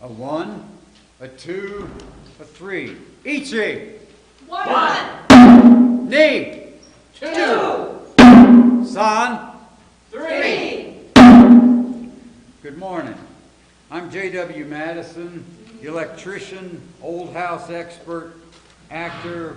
A 1, a 2, a 3. Ichi. 1. Ni. 2. San. 3. Good morning. I'm J.W. Madison, electrician, old house expert, actor,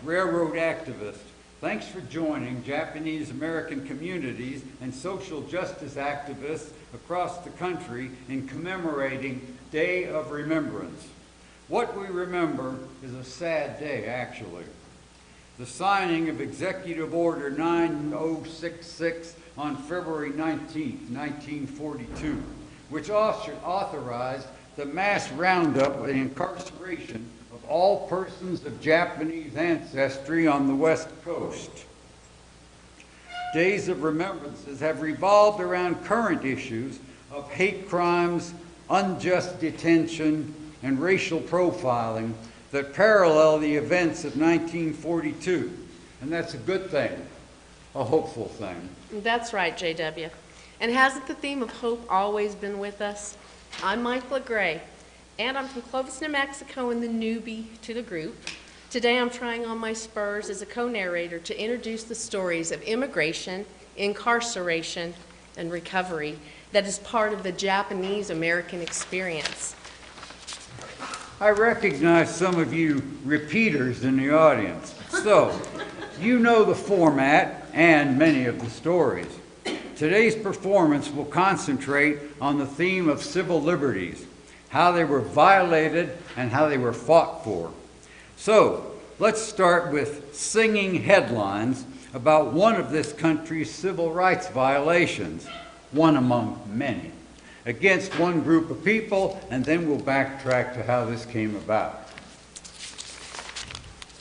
railroad activist. Thanks for joining Japanese American communities and social justice activists across the country in commemorating Day of Remembrance. What we remember is a sad day, actually. The signing of Executive Order 9066 on February 19, 1942, which authorized the mass roundup and incarceration of all persons of Japanese ancestry on the West Coast. Days of Remembrances have revolved around current issues of hate crimes, unjust detention, and racial profiling that parallel the events of 1942. And that's a good thing, a hopeful thing. That's right, JW. And hasn't the theme of hope always been with us? I'm Michaela Gray, and I'm from Clovis, New Mexico, and the newbie to the group. Today I'm trying on my spurs as a co-narrator to introduce the stories of immigration, incarceration, and recovery that is part of the Japanese American experience. I recognize some of you repeaters in the audience, so you know the format and many of the stories. Today's performance will concentrate on the theme of civil liberties, how they were violated and how they were fought for. So let's start with singing headlines about one of this country's civil rights violations, one among many, against one group of people, and then we'll backtrack to how this came about.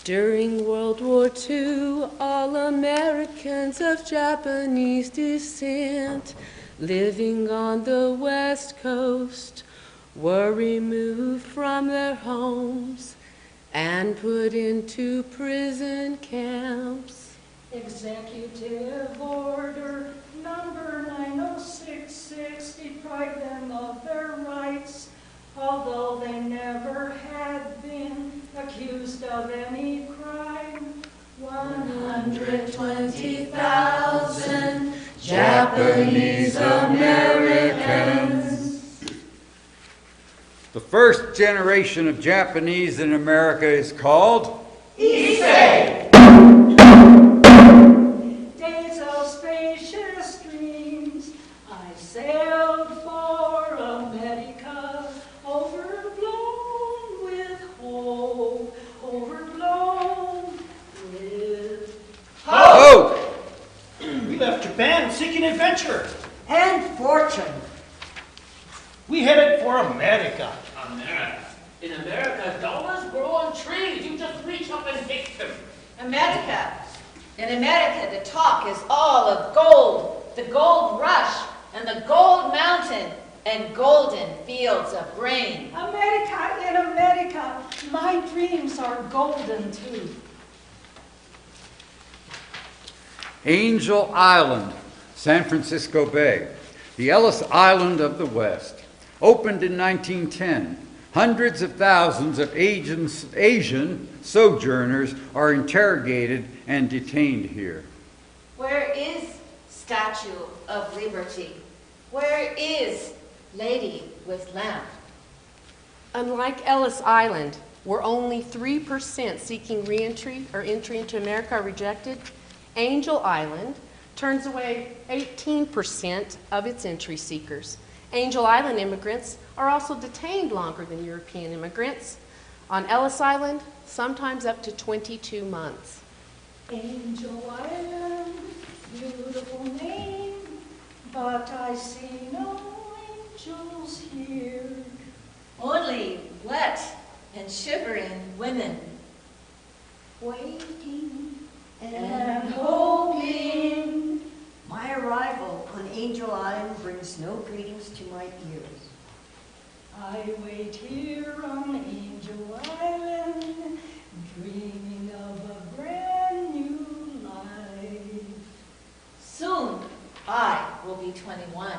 During World War II, all Americans of Japanese descent living on the West Coast were removed from their homes and put into prison camps. Executive Order number 9066 deprived them of their rights, although they never had been accused of any crime. 120,000 Japanese Americans. The first generation of Japanese in America is called Issei. Days of spacious dreams, I sailed for America, overblown with hope, overblown with Hope! We left Japan seeking adventure. And fortune. We headed for America. America. In America, dollars grow on trees. You just reach up and pick them. America. In America, the talk is all of gold, the gold rush, and the gold mountain, and golden fields of grain. America, in America, my dreams are golden too. Angel Island, San Francisco Bay, the Ellis Island of the West. Opened in 1910, hundreds of thousands of Asian sojourners are interrogated and detained here. Where is Statue of Liberty? Where is Lady with Lamp? Unlike Ellis Island, where only 3% seeking reentry or entry into America are rejected, Angel Island turns away 18% of its entry seekers. Angel Island immigrants are also detained longer than European immigrants. On Ellis Island, sometimes up to 22 months. Angel Island, beautiful name, but I see no angels here. Only wet and shivering women. Waiting And hoping. My arrival on Angel Island brings no greetings to my ears. I wait here on Angel Island, dreaming of a brand new life. Soon I will be 21.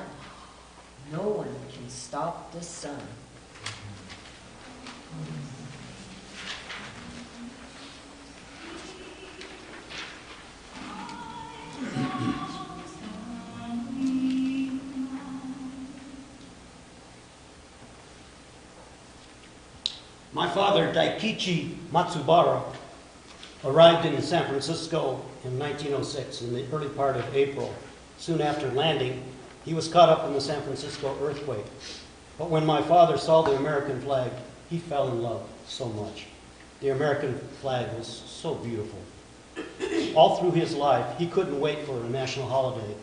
No one can stop the sun. My father, Daikichi Matsubara, arrived in San Francisco in 1906 in the early part of April. Soon after landing, he was caught up in the San Francisco earthquake. But when my father saw the American flag, he fell in love so much. The American flag was so beautiful. All through his life, he couldn't wait for a national holiday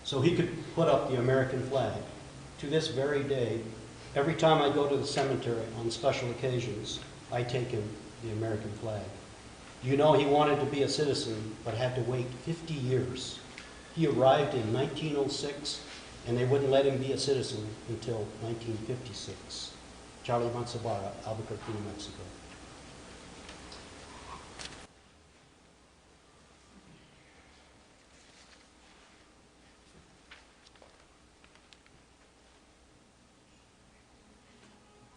so he could put up the American flag. To this very day, every time I go to the cemetery on special occasions, I take him the American flag. You know, he wanted to be a citizen, but had to wait 50 years. He arrived in 1906, and they wouldn't let him be a citizen until 1956. Charlie Matsubara, Albuquerque, New Mexico.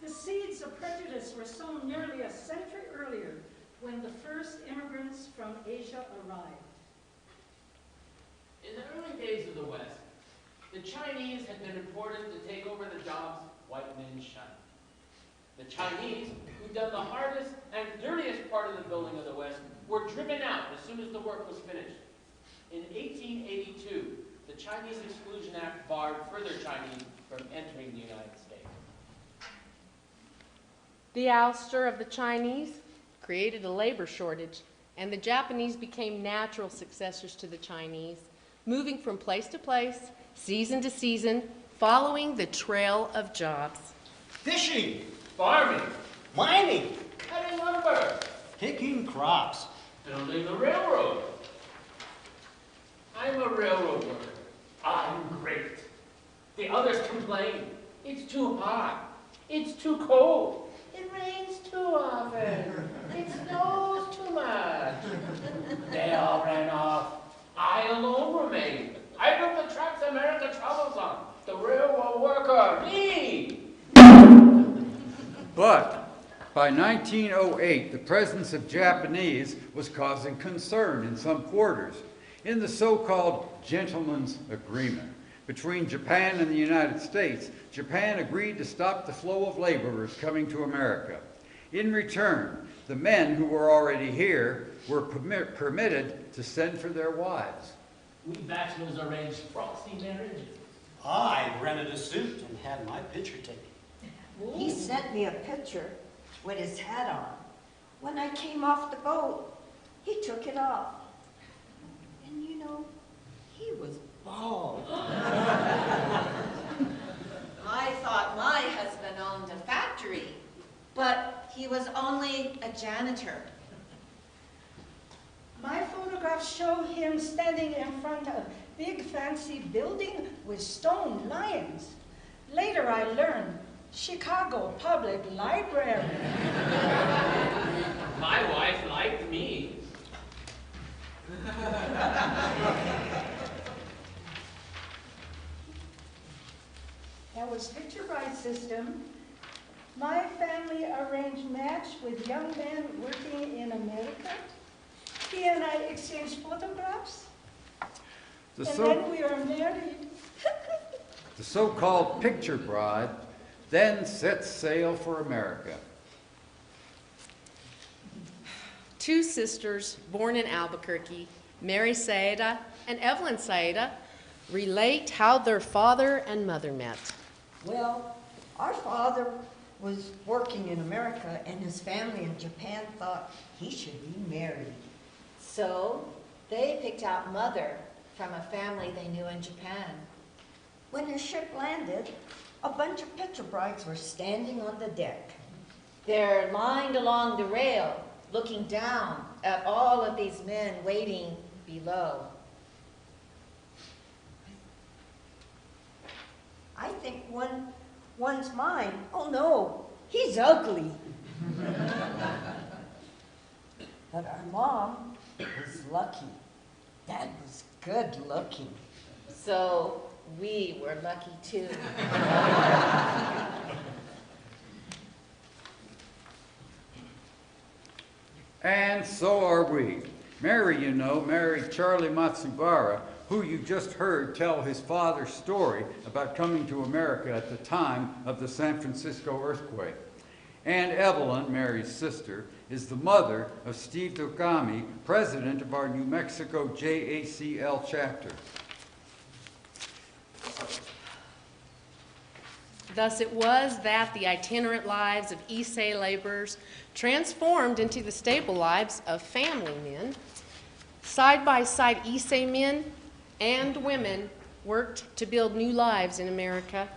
The seeds of prejudice were sown nearly a century earlier when the first immigrants from Asia arrived. In the early days of the West, the Chinese had been imported to take over the jobs white men shunned. The Chinese, who'd done the hardest and dirtiest part of the building of the West, were driven out as soon as the work was finished. In 1882, the Chinese Exclusion Act barred further Chinese from entering the United States. The ouster of the Chinese created a labor shortage, and the Japanese became natural successors to the Chinese, moving from place to place, season to season, following the trail of jobs. Fishing, Farming, mining, cutting lumber, picking crops. building the railroad. I'm a railroad worker. I'm great. The others complain. It's too hot. It's too cold. It rains too often. It snows too much. They all ran off. I alone remained. I built the tracks America travels on. The railroad worker, me. But by 1908, the presence of Japanese was causing concern in some quarters. In the so-called Gentleman's Agreement between Japan and the United States, Japan agreed to stop the flow of laborers coming to America. In return, the men who were already here were permitted to send for their wives. We bachelors arranged proxy marriages. I rented a suit and had my picture taken. He sent me a picture with his hat on. When I came off the boat, he took it off. And you know, he was bald. I thought my husband owned a factory, but he was only a janitor. My photographs show him standing in front of a big fancy building with stone lions. Later I learned Chicago Public Library. My wife liked me. That was picture bride system. My family arranged match with young men working in America. He and I exchanged photographs, The and so- then we are married. The so-called picture bride then sets sail for America. Two sisters born in Albuquerque, Mary Saeda and Evelyn Saeda, relate how their father and mother met. Well, our father was working in America, and his family in Japan thought he should be married. So they picked out Mother from a family they knew in Japan. When the ship landed, a bunch of picture brides were standing on the deck. They're lined along the rail, looking down at all of these men waiting below. I think one's mine. Oh no, he's ugly. But our mom was lucky. Dad was good looking. So we were lucky too. And so are we. Mary, you know, married Charlie Matsubara, who you just heard tell his father's story about coming to America at the time of the San Francisco earthquake. And Evelyn, Mary's sister, is the mother of Steve Dogami, president of our New Mexico JACL chapter. Thus it was that the itinerant lives of Issei laborers transformed into the stable lives of family men. Side by side, Issei men and women worked to build new lives in America.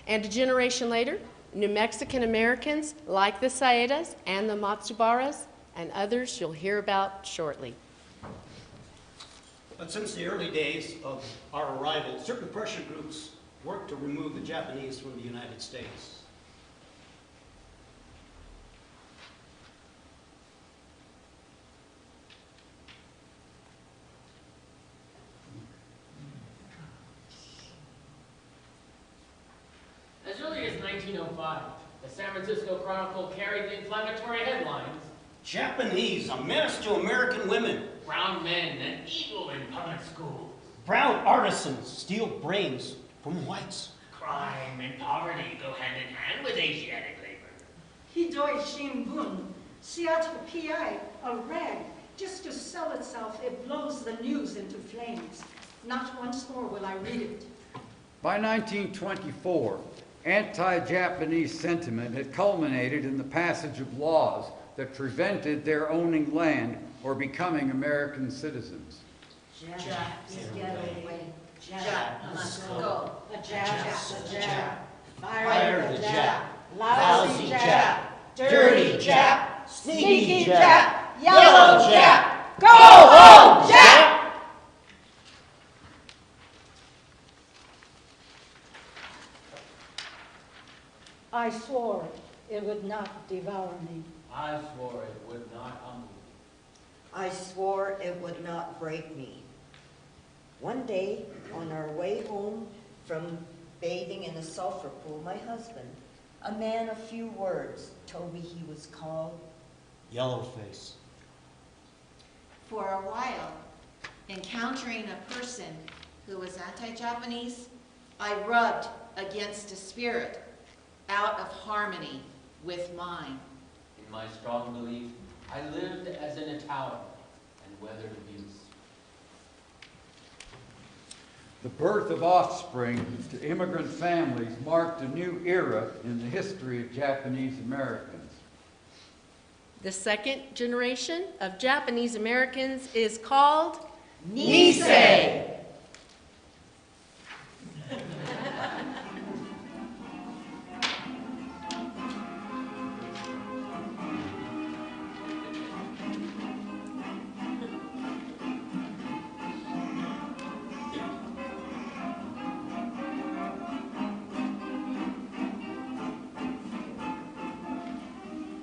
And a generation later, New Mexican Americans like the Saedas and the Matsubaras and others you'll hear about shortly. But since the early days of our arrival, certain pressure groups worked to remove the Japanese from the United States. As early as 1905, the San Francisco Chronicle carried the inflammatory headlines, Japanese, a menace to American women. "Brown men and evil in public schools. Brown artisans steal brains from whites. Crime and poverty go hand in hand with Asiatic labor." Hidoi Shimbun, Seattle PI, a rag, just to sell itself, it blows the news into flames. Not once more will I read it. By 1924, anti-Japanese sentiment had culminated in the passage of laws that prevented their owning land or becoming American citizens. Get away. Jap must go. A Jap. Fire the Jap. Lousy Jap. Dirty Jap. Sneaky Jap. Yellow Jap. Go home, Jap! I swore it would not devour me. I swore it would not humble me. I swore it would not break me. One day, on our way home from bathing in a sulfur pool, my husband, a man of few words, told me he was called Yellowface. For a while, encountering a person who was anti-Japanese, I rubbed against a spirit out of harmony with mine. In my strong belief, I lived as in a tower and weathered abuse. The birth of offspring to immigrant families marked a new era in the history of Japanese Americans. The second generation of Japanese Americans is called Nisei.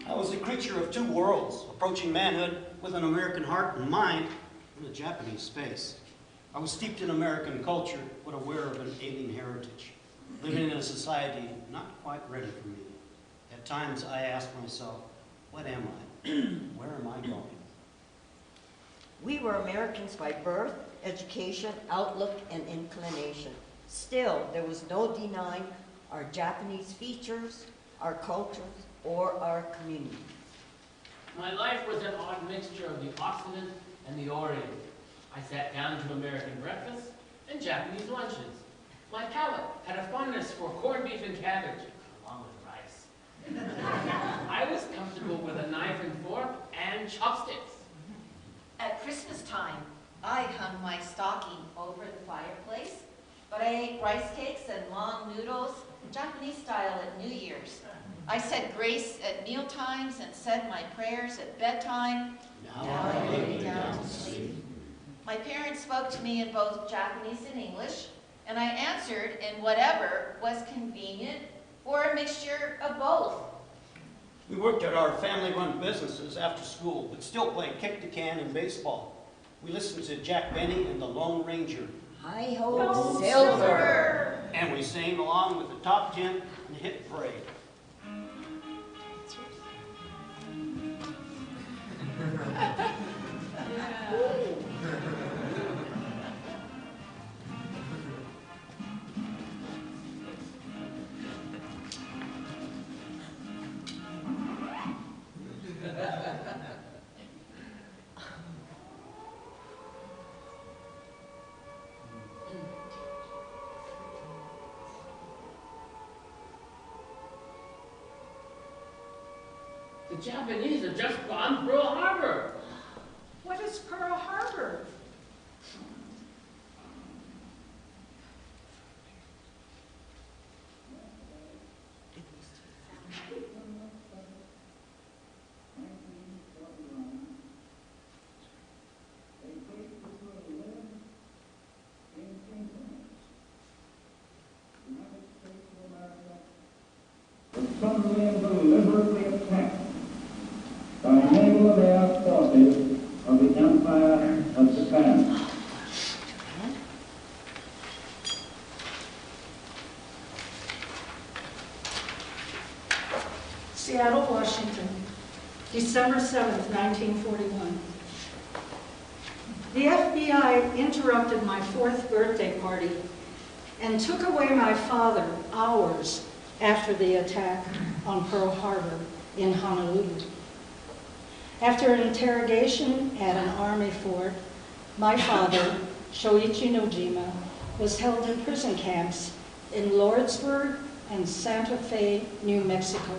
I was a creature of two worlds, approaching manhood with an American heart and mind and a Japanese face. I was steeped in American culture, but aware of an alien heritage, living in a society not quite ready for me. At times I asked myself, what am I? Where am I going? We were Americans by birth, education, outlook, and inclination. Still, there was no denying our Japanese features, our cultures, or our community. My life was an odd mixture of the Occident and the Orient. I sat down to American breakfast and Japanese lunches. My palate had a fondness for corned beef and cabbage, along with rice. I was comfortable with a knife and fork and chopsticks. At Christmas time, I hung my stocking over the fireplace, but I ate rice cakes and long noodles, Japanese style at New Year's. I said grace at meal times and said my prayers at bedtime. Now I lay me down to sleep. My parents spoke to me in both Japanese and English, and I answered in whatever was convenient or a mixture of both. We worked at our family-run businesses after school, but still played kick-the-can and baseball. We listened to Jack Benny and the Lone Ranger, Hi-ho, silver! and we sang along with the Top 10 and the Hit Parade. The Japanese have just bombed Pearl Harbor. What is Pearl Harbor? Suddenly and deliberately attacked by naval and air forces of the Empire of Japan. Seattle, Washington, December 7th, 1941. The FBI interrupted my 4th birthday party and took away my father hours after the attack on Pearl Harbor in Honolulu. After an interrogation at an army fort, my father, Shoichi Nojima, was held in prison camps in Lordsburg and Santa Fe, New Mexico,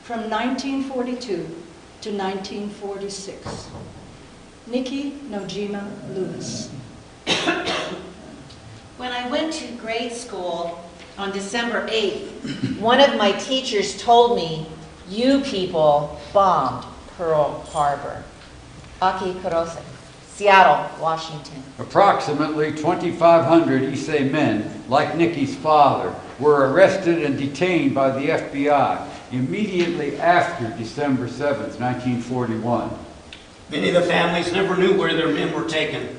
from 1942 to 1946. Nikki Nojima Lewis. When I went to grade school on December 8th, one of my teachers told me, "You people bombed Pearl Harbor." Aki Kurose, Seattle, Washington. Approximately 2,500 Issei men, like Nikki's father, were arrested and detained by the FBI immediately after December 7th, 1941. Many of the families never knew where their men were taken.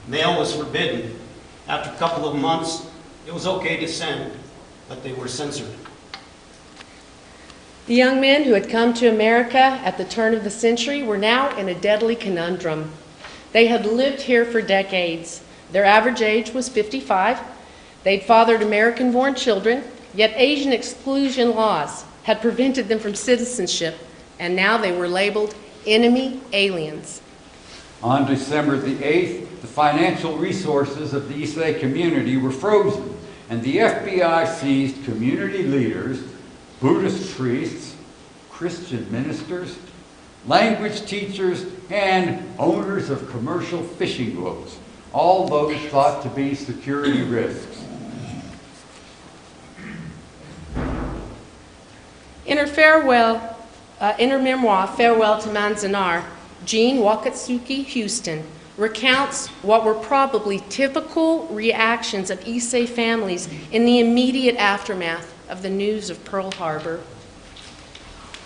Mail was forbidden. After a couple of months, it was okay to send, but they were censored. The young men who had come to America at the turn of the century were now in a deadly conundrum. They had lived here for decades. Their average age was 55. They'd fathered American-born children, yet Asian exclusion laws had prevented them from citizenship, and now they were labeled enemy aliens. On December the 8th, the financial resources of the Issei community were frozen, and the FBI seized community leaders, Buddhist priests, Christian ministers, language teachers, and owners of commercial fishing boats, all those thought to be security risks. In her memoir, Farewell to Manzanar, Jean Wakatsuki Houston recounts what were probably typical reactions of Issei families in the immediate aftermath of the news of Pearl Harbor.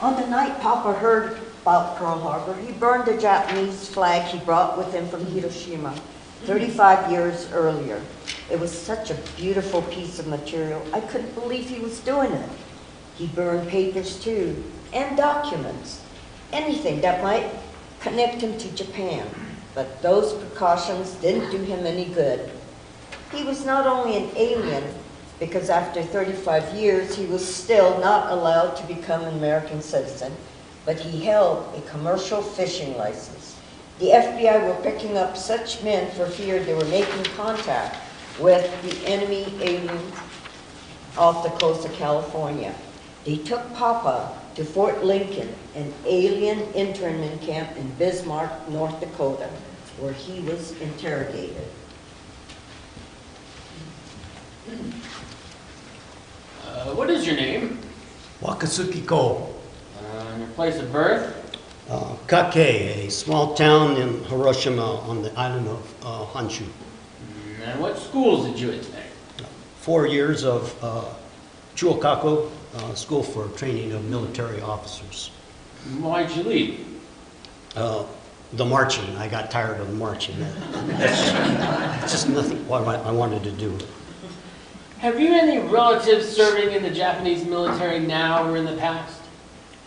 On the night Papa heard about Pearl Harbor, he burned the Japanese flag he brought with him from Hiroshima 35 years earlier. It was such a beautiful piece of material, I couldn't believe he was doing it. He burned papers too, and documents, anything that might connect him to Japan. But those precautions didn't do him any good. He was not only an alien, because after 35 years he was still not allowed to become an American citizen, but he held a commercial fishing license. The FBI were picking up such men for fear they were making contact with the enemy aliens off the coast of California. They took Papa to Fort Lincoln, an alien internment camp in Bismarck, North Dakota, where he was interrogated. What is your name? Wakatsuki Ko, And your place of birth? Kake, a small town in Hiroshima on the island of Honshu. And what schools did you attend? 4 years of Chuokaku, school for training of military officers. Why'd you leave? The marching, I got tired of the marching. That's just nothing what I wanted to do. Have you any relatives serving in the Japanese military now or in the past?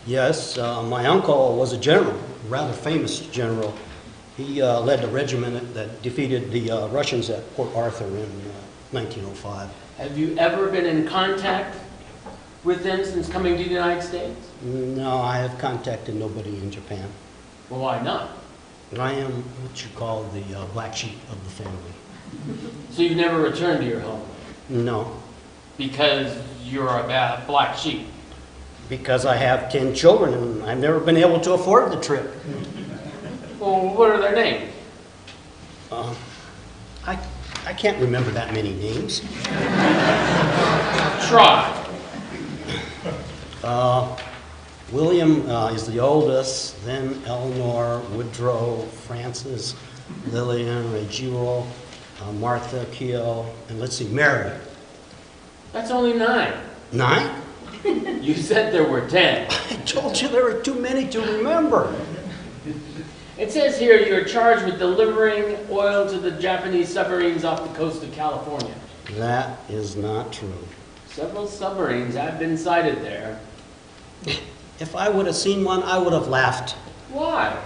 Yes, my uncle was a general, a rather famous general. He led the regiment that defeated the Russians at Port Arthur in 1905. Have you ever been in contact with them since coming to the United States? No, I have contacted nobody in Japan. Well, why not? I am what you call the black sheep of the family. So you've never returned to your home No, because you're a black sheep. because I have 10 children and I've never been able to afford the trip. Well, what are their names? I can't remember that many names. Try. William is the oldest, then Eleanor, Woodrow, Francis, Lillian, Regiro, Martha, Keogh, and let's see, Mary. That's only 9. 9? You said there were 10. I told you there were too many to remember. It says here you're charged with delivering oil to the Japanese submarines off the coast of California. That is not true. Several submarines have been sighted there. If I would have seen one, I would have laughed. Why?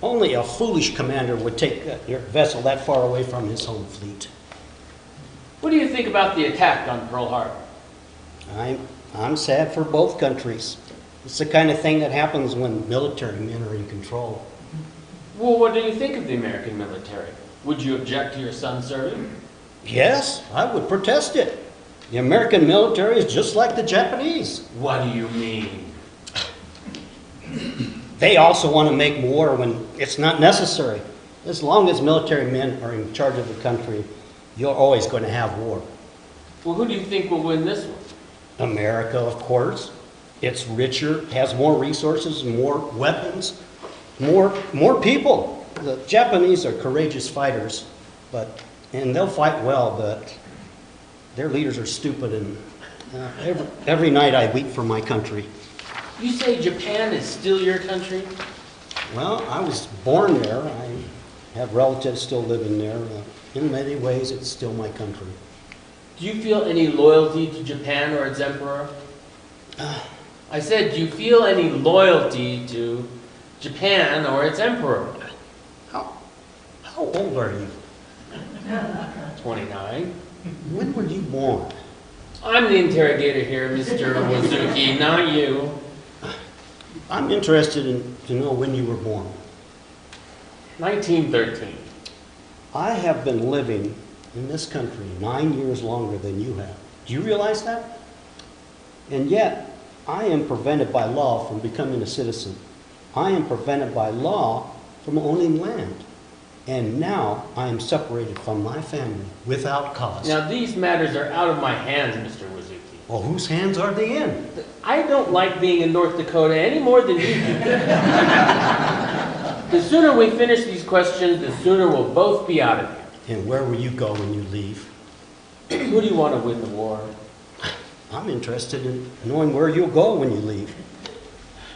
Only a foolish commander would take your vessel that far away from his home fleet. What do you think about the attack on Pearl Harbor? I'm sad for both countries. It's the kind of thing that happens when military men are in control. Well, what do you think of the American military? Would you object to your son serving? Yes, I would protest it. The American military is just like the Japanese. What do you mean? They also want to make war when it's not necessary. As long as military men are in charge of the country, you're always going to have war. Well, who do you think will win this one? America, of course. It's richer, has more resources, more weapons, more people. The Japanese are courageous fighters, and they'll fight well, but their leaders are stupid, and every night I weep for my country. You say Japan is still your country? Well, I was born there. I have relatives still living there. In many ways, it's still my country. Do you feel any loyalty to Japan or its emperor? I said, do you feel any loyalty to Japan or its emperor? How old are you? 29. When were you born? I'm the interrogator here, Mr. Wazuki, not you. I'm interested to know when you were born. 1913. I have been living in this country 9 years longer than you have. Do you realize that? And yet, I am prevented by law from becoming a citizen. I am prevented by law from owning land. And now I am separated from my family without cause. Now, these matters are out of my hands, Mr. Wazuki. Well, whose hands are they in? I don't like being in North Dakota any more than you do. The sooner we finish these questions, the sooner we'll both be out of here. And where will you go when you leave? Who do you want to win the war? I'm interested in knowing where you'll go when you leave.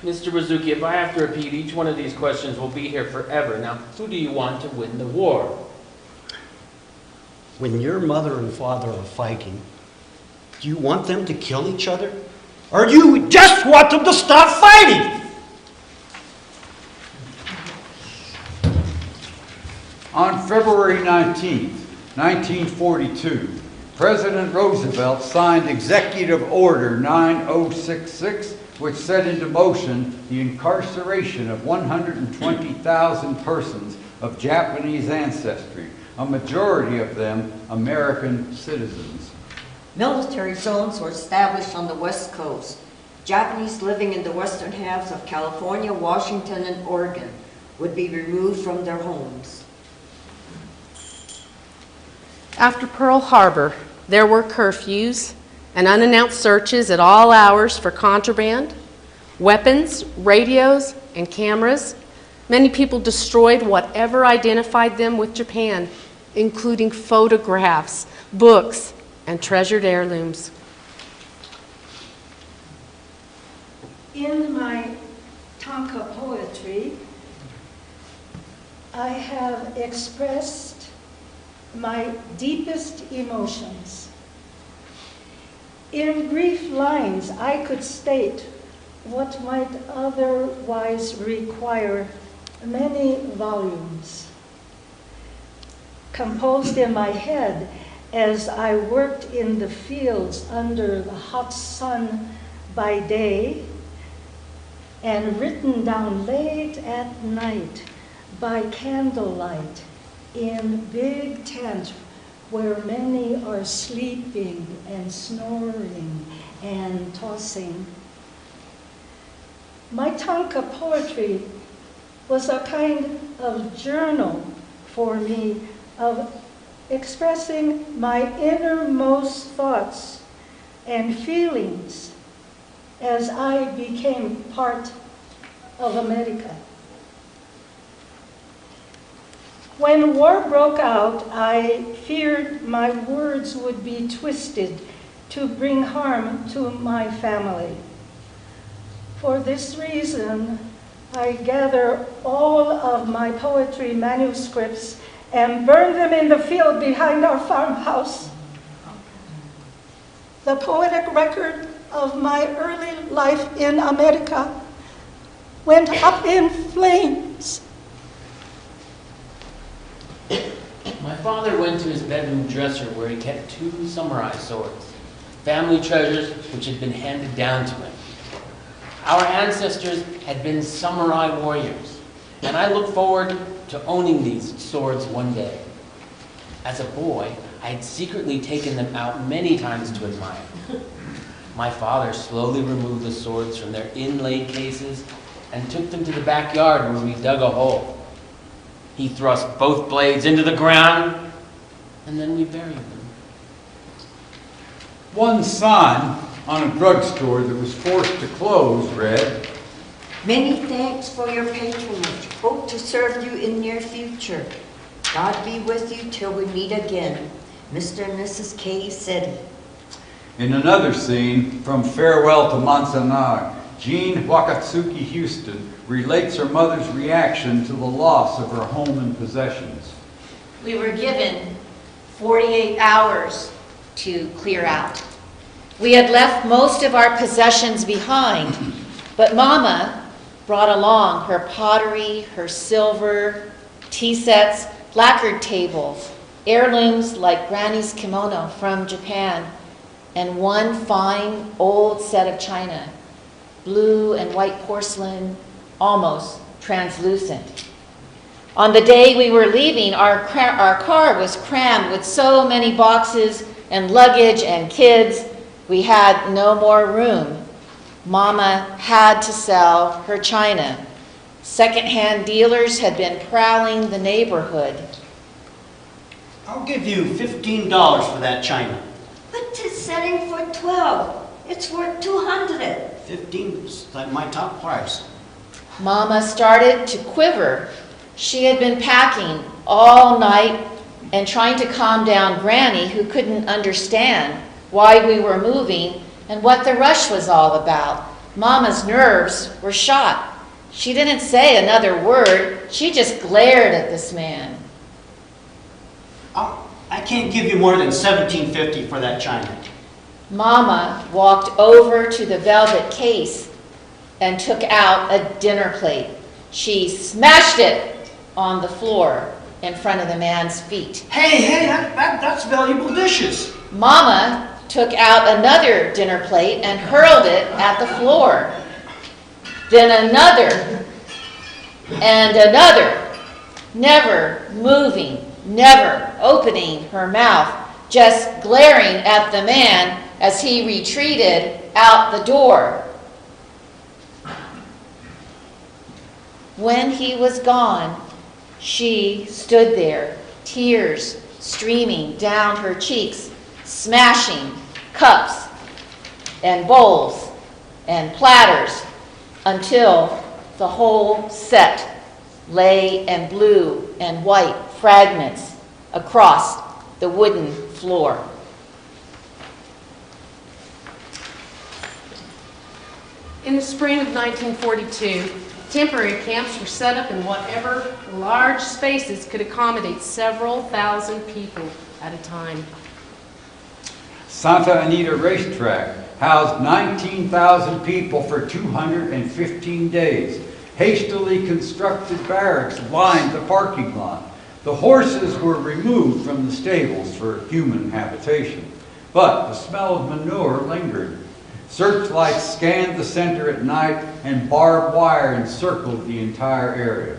Mr. Wazuki, if I have to repeat each one of these questions, we'll be here forever. Now, who do you want to win the war? When your mother and father are fighting, do you want them to kill each other? Or do you just want them to stop fighting? On February 19th, 1942, President Roosevelt signed Executive Order 9066, which set into motion the incarceration of 120,000 persons of Japanese ancestry, a majority of them American citizens. Military zones were established on the West Coast. Japanese living in the western halves of California, Washington, and Oregon would be removed from their homes. After Pearl Harbor, there were curfews and unannounced searches at all hours for contraband, weapons, radios, and cameras. Many people destroyed whatever identified them with Japan, including photographs, books, and treasured heirlooms. In my tanka poetry, I have expressed my deepest emotions. In brief lines, I could state what might otherwise require many volumes. Composed in my head as I worked in the fields under the hot sun by day, and written down late at night by candlelight in big tents where many are sleeping and snoring and tossing. My tanka poetry was a kind of journal for me of expressing my innermost thoughts and feelings as I became part of America. When war broke out, I feared my words would be twisted to bring harm to my family. For this reason, I gather all of my poetry manuscripts and burn them in the field behind our farmhouse. The poetic record of my early life in America went up in flames. My father went to his bedroom dresser where he kept 2 samurai swords, family treasures which had been handed down to him. Our ancestors had been samurai warriors, and I looked forward to owning these swords one day. As a boy, I had secretly taken them out many times to admire. My father slowly removed the swords from their inlaid cases and took them to the backyard where we dug a hole. He thrust both blades into the ground, and then we buried them. One sign on a drugstore that was forced to close read, Many thanks for your patronage. Hope to serve you in near future. God be with you till we meet again. Mr. and Mrs. K. City. in another scene, From Farewell to Manzanar, Jean Wakatsuki Houston relates her mother's reaction to the loss of her home and possessions. We were given 48 hours to clear out. We had left most of our possessions behind, but Mama brought along her pottery, her silver, tea sets, lacquered tables, heirlooms like Granny's kimono from Japan, and one fine old set of china, blue and white porcelain, almost translucent. On the day we were leaving, our car was crammed with so many boxes and luggage and kids, we had no more room. Mama had to sell her china. Second-hand dealers had been prowling the neighborhood. I'll give you $15 for that china. But 'tis selling for 12. It's worth 200. 15 is like my top price. Mama started to quiver. She had been packing all night and trying to calm down Granny, who couldn't understand why we were moving and what the rush was all about. Mama's nerves were shot. She didn't say another word. She just glared at this man. I can't give you more than $17.50 for that china. Mama walked over to the velvet case and took out a dinner plate. She smashed it on the floor in front of the man's feet. Hey, that's valuable dishes. Mama took out another dinner plate and hurled it at the floor. Then another and another, never moving, never opening her mouth, just glaring at the man as he retreated out the door. When he was gone, she stood there, tears streaming down her cheeks, smashing cups and bowls and platters until the whole set lay in blue and white fragments across the wooden floor. In the spring of 1942, temporary camps were set up in whatever large spaces could accommodate several thousand people at a time. Santa Anita Racetrack housed 19,000 people for 215 days. Hastily constructed barracks lined the parking lot. The horses were removed from the stables for human habitation, but the smell of manure lingered. Searchlights scanned the center at night, and barbed wire encircled the entire area.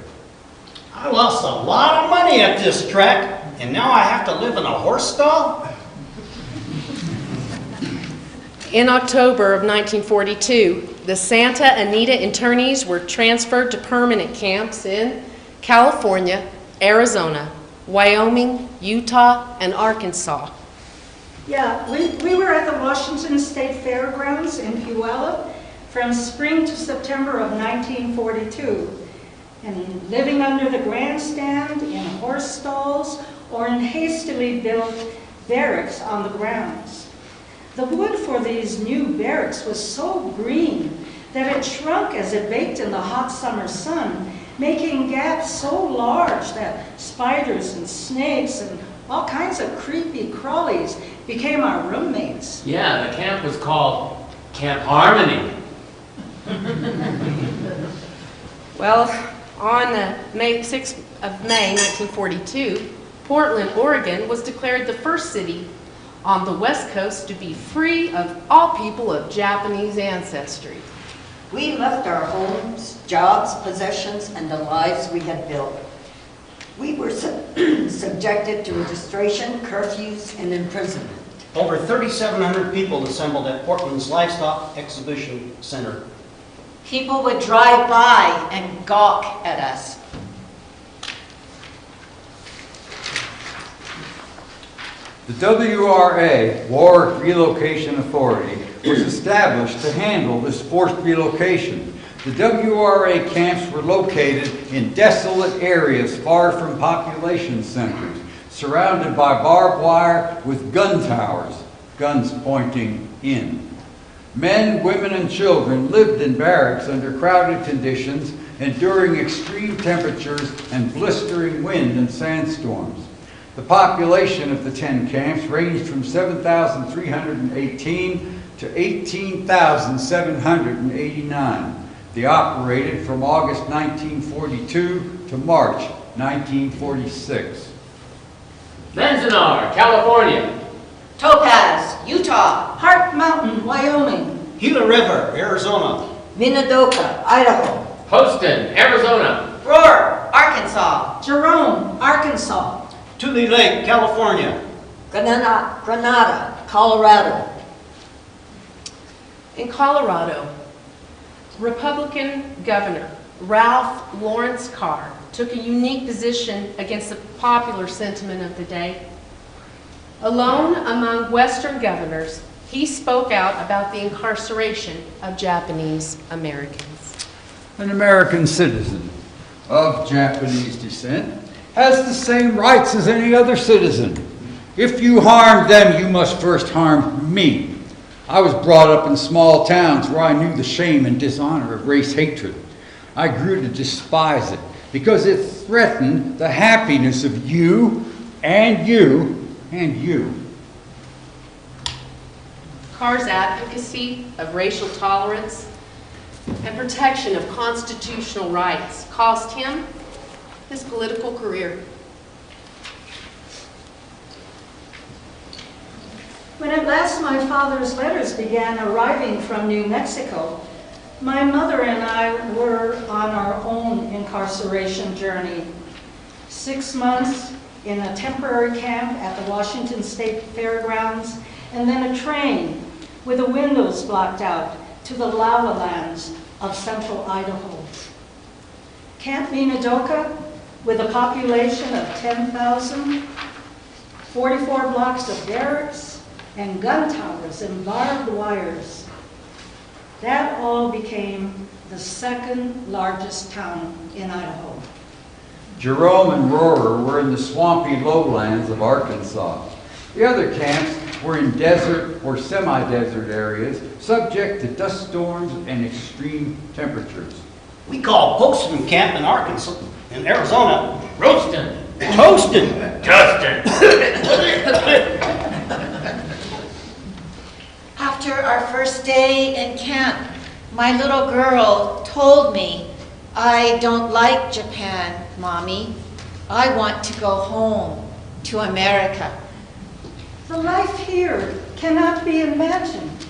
I lost a lot of money at this track, and now I have to live in a horse stall? In October of 1942, the Santa Anita internees were transferred to permanent camps in California, Arizona, Wyoming, Utah, and Arkansas. Yeah, we were at the Washington State Fairgrounds in Puyallup from spring to September of 1942. And living under the grandstand, in horse stalls, or in hastily built barracks on the grounds. The wood for these new barracks was so green that it shrunk as it baked in the hot summer sun, making gaps so large that spiders and snakes and all kinds of creepy crawlies became our roommates. Yeah, the camp was called Camp Harmony. Well, on May 6th of May 1942, Portland, Oregon was declared the first city on the West Coast to be free of all people of Japanese ancestry. We left our homes, jobs, possessions, and the lives we had built. We were subjected to registration, curfews, and imprisonment. Over 3,700 people assembled at Portland's Livestock Exhibition Center. People would drive by and gawk at us. The WRA, War Relocation Authority, was established to handle this forced relocation. The WRA camps were located in desolate areas far from population centers, surrounded by barbed wire with gun towers, guns pointing in. Men, women, and children lived in barracks under crowded conditions, enduring extreme temperatures and blistering wind and sandstorms. The population of the 10 camps ranged from 7,318 to 18,789. They operated from August 1942 to March 1946. Manzanar, California. Topaz, Utah. Heart Mountain, Wyoming. Gila River, Arizona. Minidoka, Idaho. Poston, Arizona. Roar, Arkansas. Jerome, Arkansas. Tule Lake, California. Granada, Colorado. In Colorado, Republican Governor Ralph Lawrence Carr took a unique position against the popular sentiment of the day. Alone among Western governors, he spoke out about the incarceration of Japanese Americans. An American citizen of Japanese descent has the same rights as any other citizen. If you harm them, you must first harm me. I was brought up in small towns where I knew the shame and dishonor of race hatred. I grew to despise it because it threatened the happiness of you and you and you. Carr's advocacy of racial tolerance and protection of constitutional rights cost him his political career. When at last my father's letters began arriving from New Mexico, my mother and I were on our own incarceration journey. 6 months in a temporary camp at the Washington State Fairgrounds, and then a train with the windows blocked out to the lava lands of central Idaho. Camp Minidoka, with a population of 10,000, 44 blocks of barracks, and gun towers and barbed wires. That all became the second largest town in Idaho. Jerome and Rohrer were in the swampy lowlands of Arkansas. The other camps were in desert or semi-desert areas, subject to dust storms and extreme temperatures. We call Poston Camp in Arkansas, in Arizona, Roaston. Toasted. Justin. After After our first day in camp, my little girl told me, "I don't like Japan, Mommy. I want to go home to America." The life here cannot be imagined.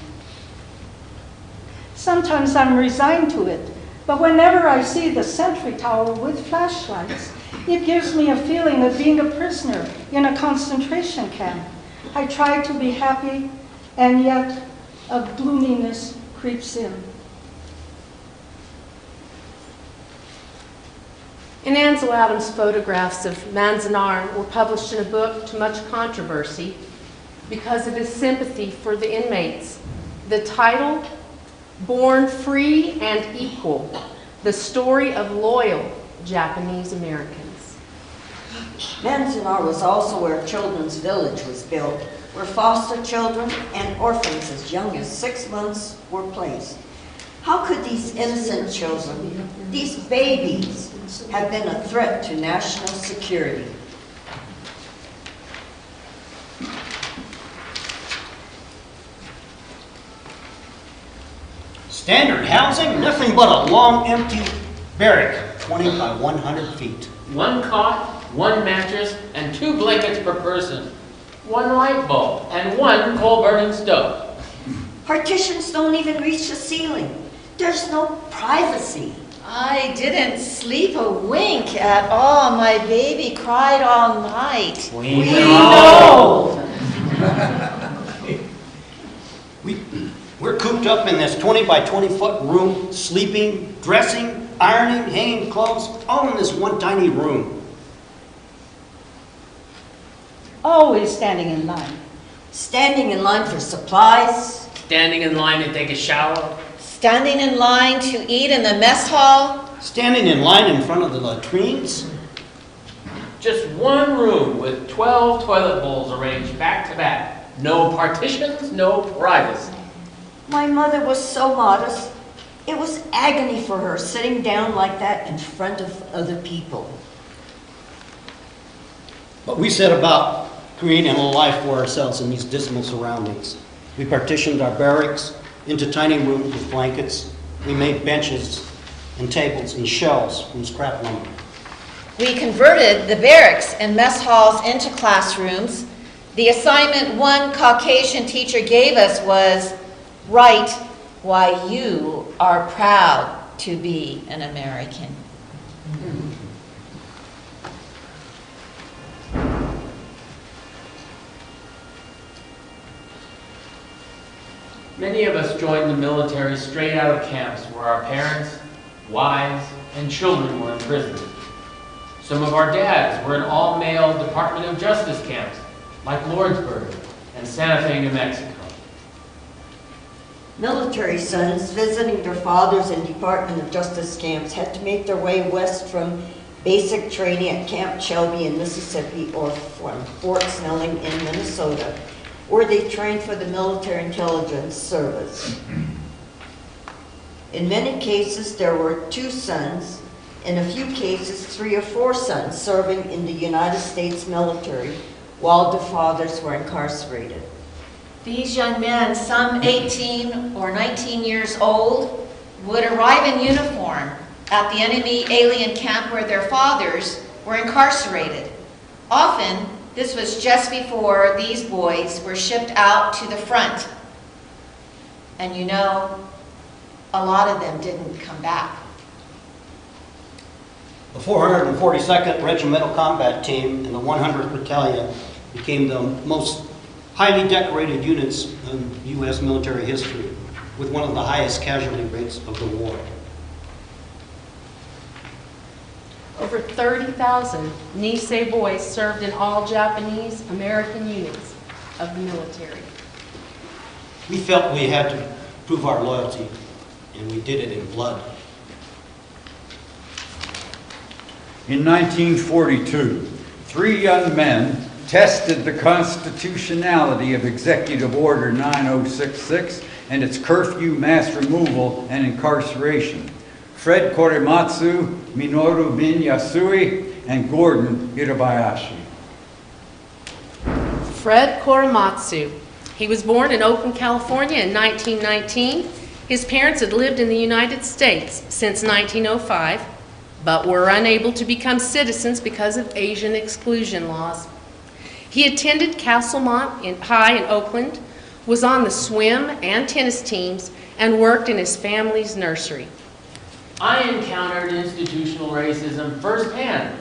Sometimes I'm resigned to it, but whenever I see the sentry tower with flashlights, it gives me a feeling of being a prisoner in a concentration camp. I try to be happy, and yet a gloominess creeps in. And Ansel Adams' photographs of Manzanar were published in a book to much controversy because of his sympathy for the inmates. The title, Born Free and Equal, The Story of Loyal Japanese Americans. Manzanar was also where Children's Village was built, where foster children and orphans as young as 6 months were placed. How could these innocent children, these babies, have been a threat to national security? Standard housing, nothing but a long empty barrack, 20 by 100 feet. 1 cot, 1 mattress, and 2 blankets per person. 1 light bulb, and 1 coal-burning stove. Partitions don't even reach the ceiling. There's no privacy. I didn't sleep a wink at all. My baby cried all night. We know. We're cooped up in this 20 by 20 foot room, sleeping, dressing, ironing, hanging clothes, all in this one tiny room. Always standing in line. Standing in line for supplies. Standing in line to take a shower. Standing in line to eat in the mess hall. Standing in line in front of the latrines. Just 1 room with 12 toilet bowls arranged back to back. No partitions, no privacy. My mother was so modest. It was agony for her sitting down like that in front of other people. But we set about creating a life for ourselves in these dismal surroundings. We partitioned our barracks into tiny rooms with blankets. We made benches and tables and shelves from scrap lumber. We converted the barracks and mess halls into classrooms. The assignment one Caucasian teacher gave us was, write why you are proud to be an American. Many of us joined the military straight out of camps where our parents, wives, and children were imprisoned. Some of our dads were in all-male Department of Justice camps, like Lordsburg and Santa Fe, New Mexico. Military sons visiting their fathers in Department of Justice camps had to make their way west from basic training at Camp Shelby in Mississippi or from Fort Snelling in Minnesota, where they trained for the Military Intelligence Service. In many cases, there were 2 sons, in a few cases 3 or 4 sons serving in the United States military while their fathers were incarcerated. These young men, some 18 or 19 years old, would arrive in uniform at the enemy alien camp where their fathers were incarcerated. Often, this was just before these boys were shipped out to the front. And you know, a lot of them didn't come back. The 442nd Regimental Combat Team and the 100th Battalion became the most highly decorated units in U.S. military history, with one of the highest casualty rates of the war. Over 30,000 Nisei boys served in all Japanese American units of the military. We felt we had to prove our loyalty, and we did it in blood. In 1942, 3 young men tested the constitutionality of Executive Order 9066 and its curfew, mass removal, and incarceration. Fred Korematsu, Minoru Bin Yasui, and Gordon Hirabayashi. Fred Korematsu. He was born in Oakland, California in 1919. His parents had lived in the United States since 1905, but were unable to become citizens because of Asian exclusion laws. He attended Castlemont High in Oakland, was on the swim and tennis teams, and worked in his family's nursery. I encountered institutional racism firsthand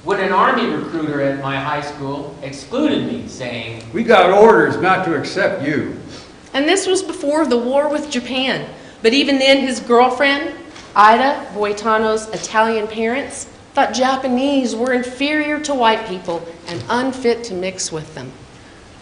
when an Army recruiter at my high school excluded me, saying, "We got orders not to accept you." And this was before the war with Japan. But even then, his girlfriend, Ida Boitano's Italian parents, thought Japanese were inferior to white people and unfit to mix with them.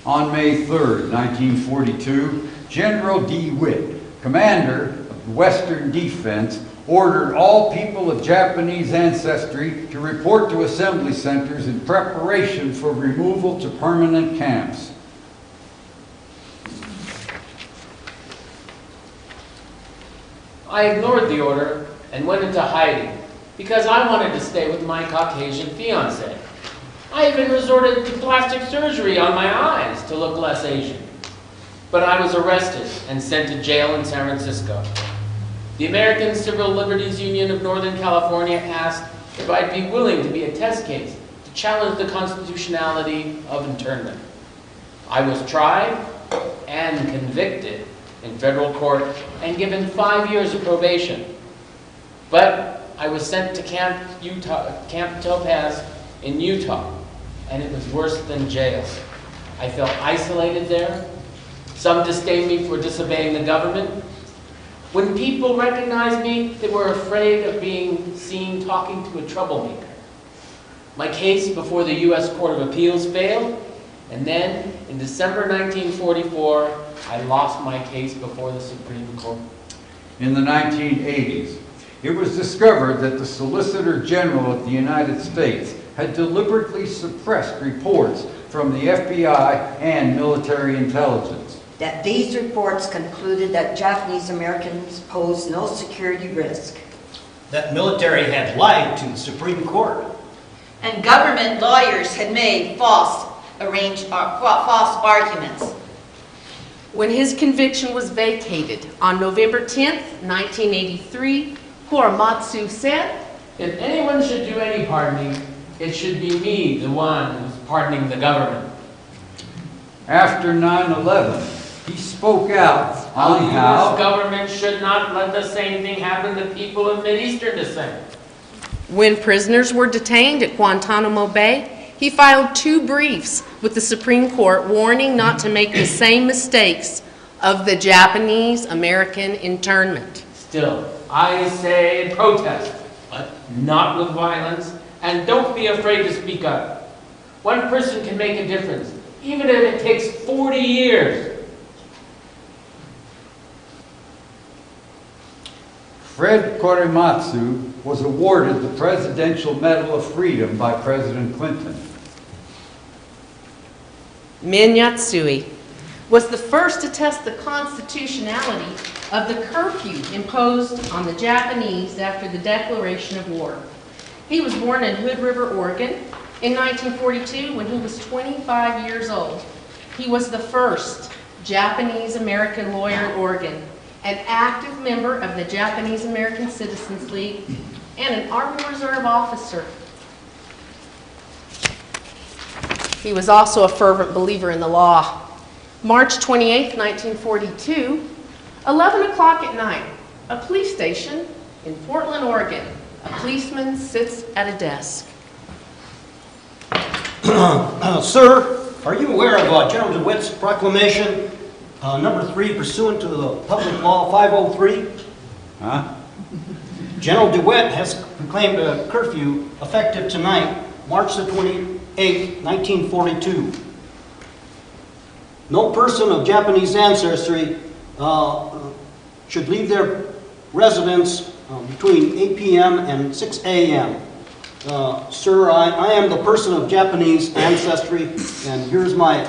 On May 3rd, 1942, General DeWitt, commander of the Western Defense, ordered all people of Japanese ancestry to report to assembly centers in preparation for removal to permanent camps. I ignored the order and went into hiding because I wanted to stay with my Caucasian fiancée. I even resorted to plastic surgery on my eyes to look less Asian. But I was arrested and sent to jail in San Francisco. The American Civil Liberties Union of Northern California asked if I'd be willing to be a test case to challenge the constitutionality of internment. I was tried and convicted in federal court and given 5 years of probation. But I was sent to Camp Topaz in Utah, and it was worse than jail. I felt isolated there. Some disdained me for disobeying the government. When people recognized me, they were afraid of being seen talking to a troublemaker. My case before the U.S. Court of Appeals failed, and then in December 1944, I lost my case before the Supreme Court. In the 1980s, it was discovered that the Solicitor General of the United States had deliberately suppressed reports from the FBI and military intelligence. That these reports concluded that Japanese Americans pose no security risk. That military had lied to the Supreme Court. And government lawyers had made false arguments. When his conviction was vacated on November 10th, 1983, Korematsu said, If anyone should do any pardoning, it should be me, the one who's pardoning the government. After 9/11, he spoke out The on U.S. how government should not let the same thing happen to people of Mideastern descent. when prisoners were detained at Guantanamo Bay, he filed 2 briefs with the Supreme Court warning not to make the same mistakes of the Japanese American internment. Still, I say and protest, but not with violence, and don't be afraid to speak up. One person can make a difference, even if it takes 40 years. Fred Korematsu was awarded the Presidential Medal of Freedom by President Clinton. Min Yatsui was the first to test the constitutionality of the curfew imposed on the Japanese after the declaration of war. He was born in Hood River, Oregon in 1942 when he was 25 years old. He was the first Japanese-American lawyer in Oregon, an active member of the Japanese American Citizens League, and an Army Reserve officer. He was also a fervent believer in the law. March 28, 1942, 11 o'clock at night, a police station in Portland, Oregon. A policeman sits at a desk. Sir, are you aware of General DeWitt's proclamation number 3 pursuant to the Public Law 503? Huh? General DeWitt has proclaimed a curfew effective tonight, March the 28th, 1942. No person of Japanese ancestry should leave their residence between 8 p.m. and 6 a.m. Sir, I am the person of Japanese ancestry, and here's my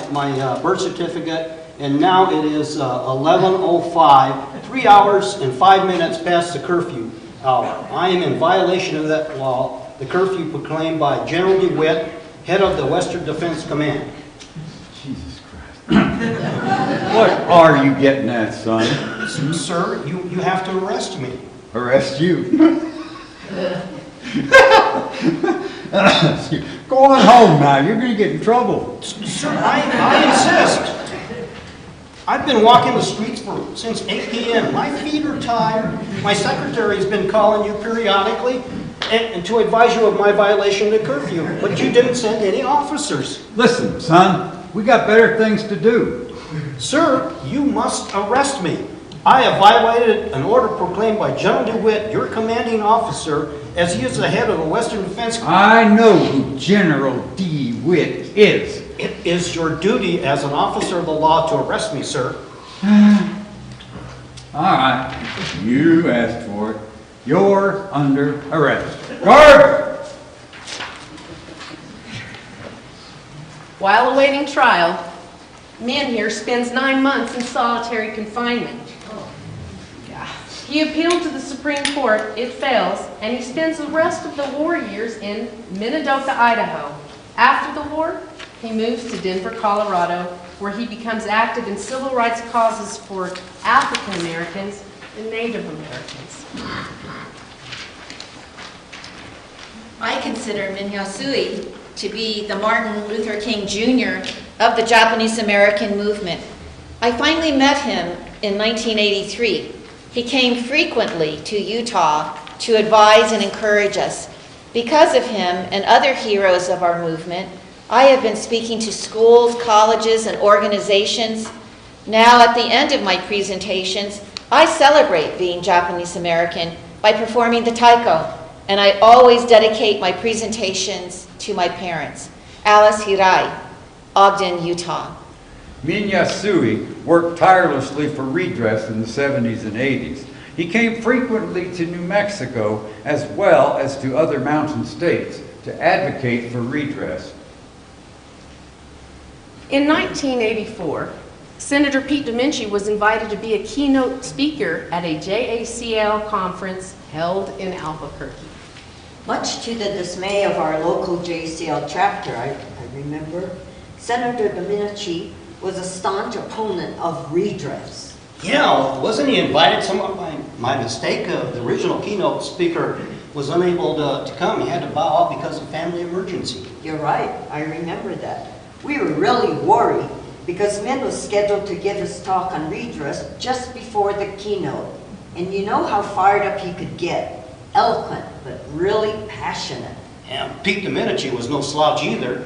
birth certificate. And now it is 11:05, 3 hours and 5 minutes past the curfew hour. I am in violation of that law, the curfew proclaimed by General DeWitt, head of the Western Defense Command. Jesus Christ. What are you getting at, son? Sir, you have to arrest me. Arrest you. Go on home now. You're going to get in trouble. Sir, I insist. I've been walking the streets since 8 p.m. My feet are tired. My secretary's been calling you periodically and to advise you of my violation of the curfew, but you didn't send any officers. Listen, son, we got better things to do. Sir, you must arrest me. I have violated an order proclaimed by General DeWitt, your commanding officer, as he is the head of the Western Defense. I know who General DeWitt is. It is your duty as an officer of the law to arrest me, sir. All right, you asked for it. You're under arrest. Guard! While awaiting trial, Min here spends 9 months in solitary confinement. He appealed to the Supreme Court, it fails, and he spends the rest of the war years in Minidoka, Idaho. After the war, he moves to Denver, Colorado, where he becomes active in civil rights causes for African Americans and Native Americans. I consider Minyasui to be the Martin Luther King Jr. of the Japanese American movement. I finally met him in 1983. He came frequently to Utah to advise and encourage us. Because of him and other heroes of our movement, I have been speaking to schools, colleges, and organizations. Now, at the end of my presentations, I celebrate being Japanese American by performing the taiko, and I always dedicate my presentations to my parents. Alice Hirai, Ogden, Utah. Minyasui worked tirelessly for redress in the 70s and 80s. He came frequently to New Mexico as well as to other mountain states to advocate for redress. In 1984, Senator Pete Domenici was invited to be a keynote speaker at a JACL conference held in Albuquerque. Much to the dismay of our local JCL chapter, I remember, Senator Domenici was a staunch opponent of redress. Yeah, wasn't he invited? Somewhat by my mistake. The original keynote speaker was unable to come. He had to bow out because of family emergency. You're right, I remember that. We were really worried because Min was scheduled to give his talk on redress just before the keynote. And you know how fired up he could get. Eloquent, but really passionate. And Pete Domenici was no slouch either.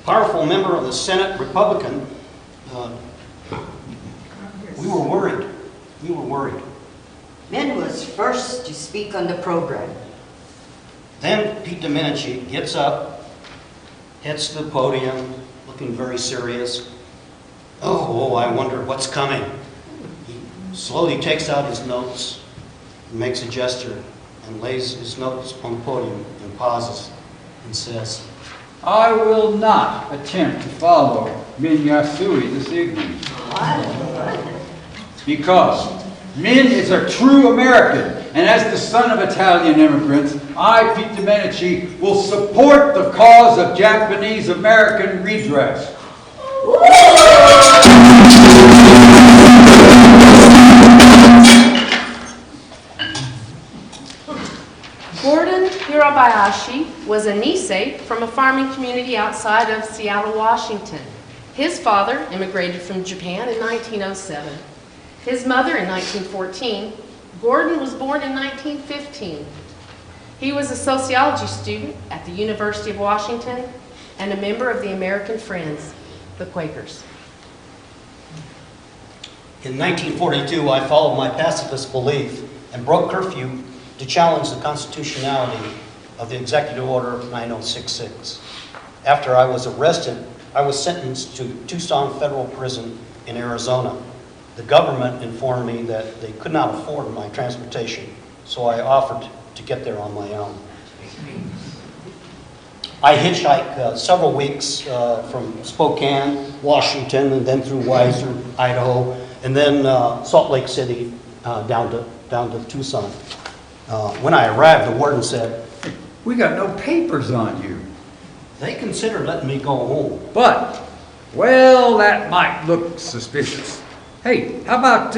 Powerful member of the Senate, Republican. We were worried. We were worried. Min was first to speak on the program. Then Pete Domenici gets up, heads to the podium, looking very serious. Oh, I wonder what's coming. He slowly takes out his notes, makes a gesture, and lays his notes on the podium and pauses and says, I will not attempt to follow Minyasui this evening. Because Min is a true American, and as the son of Italian immigrants, I, Pete Domenici, will support the cause of Japanese American redress. Gordon Hirabayashi was a Nisei from a farming community outside of Seattle, Washington. His father immigrated from Japan in 1907. His mother in 1914. Gordon was born in 1915. He was a sociology student at the University of Washington and a member of the American Friends, the Quakers. in 1942, I followed my pacifist belief and broke curfew to challenge the constitutionality of the Executive Order 9066. After I was arrested, I was sentenced to Tucson Federal Prison in Arizona. The government informed me that they could not afford my transportation, so I offered to get there on my own. I hitchhiked several weeks from Spokane, Washington, and then through Weiser, Idaho, and then Salt Lake City down to Tucson. When I arrived, the warden said, We got no papers on you. they considered letting me go home. But Well, that might look suspicious. Hey, how about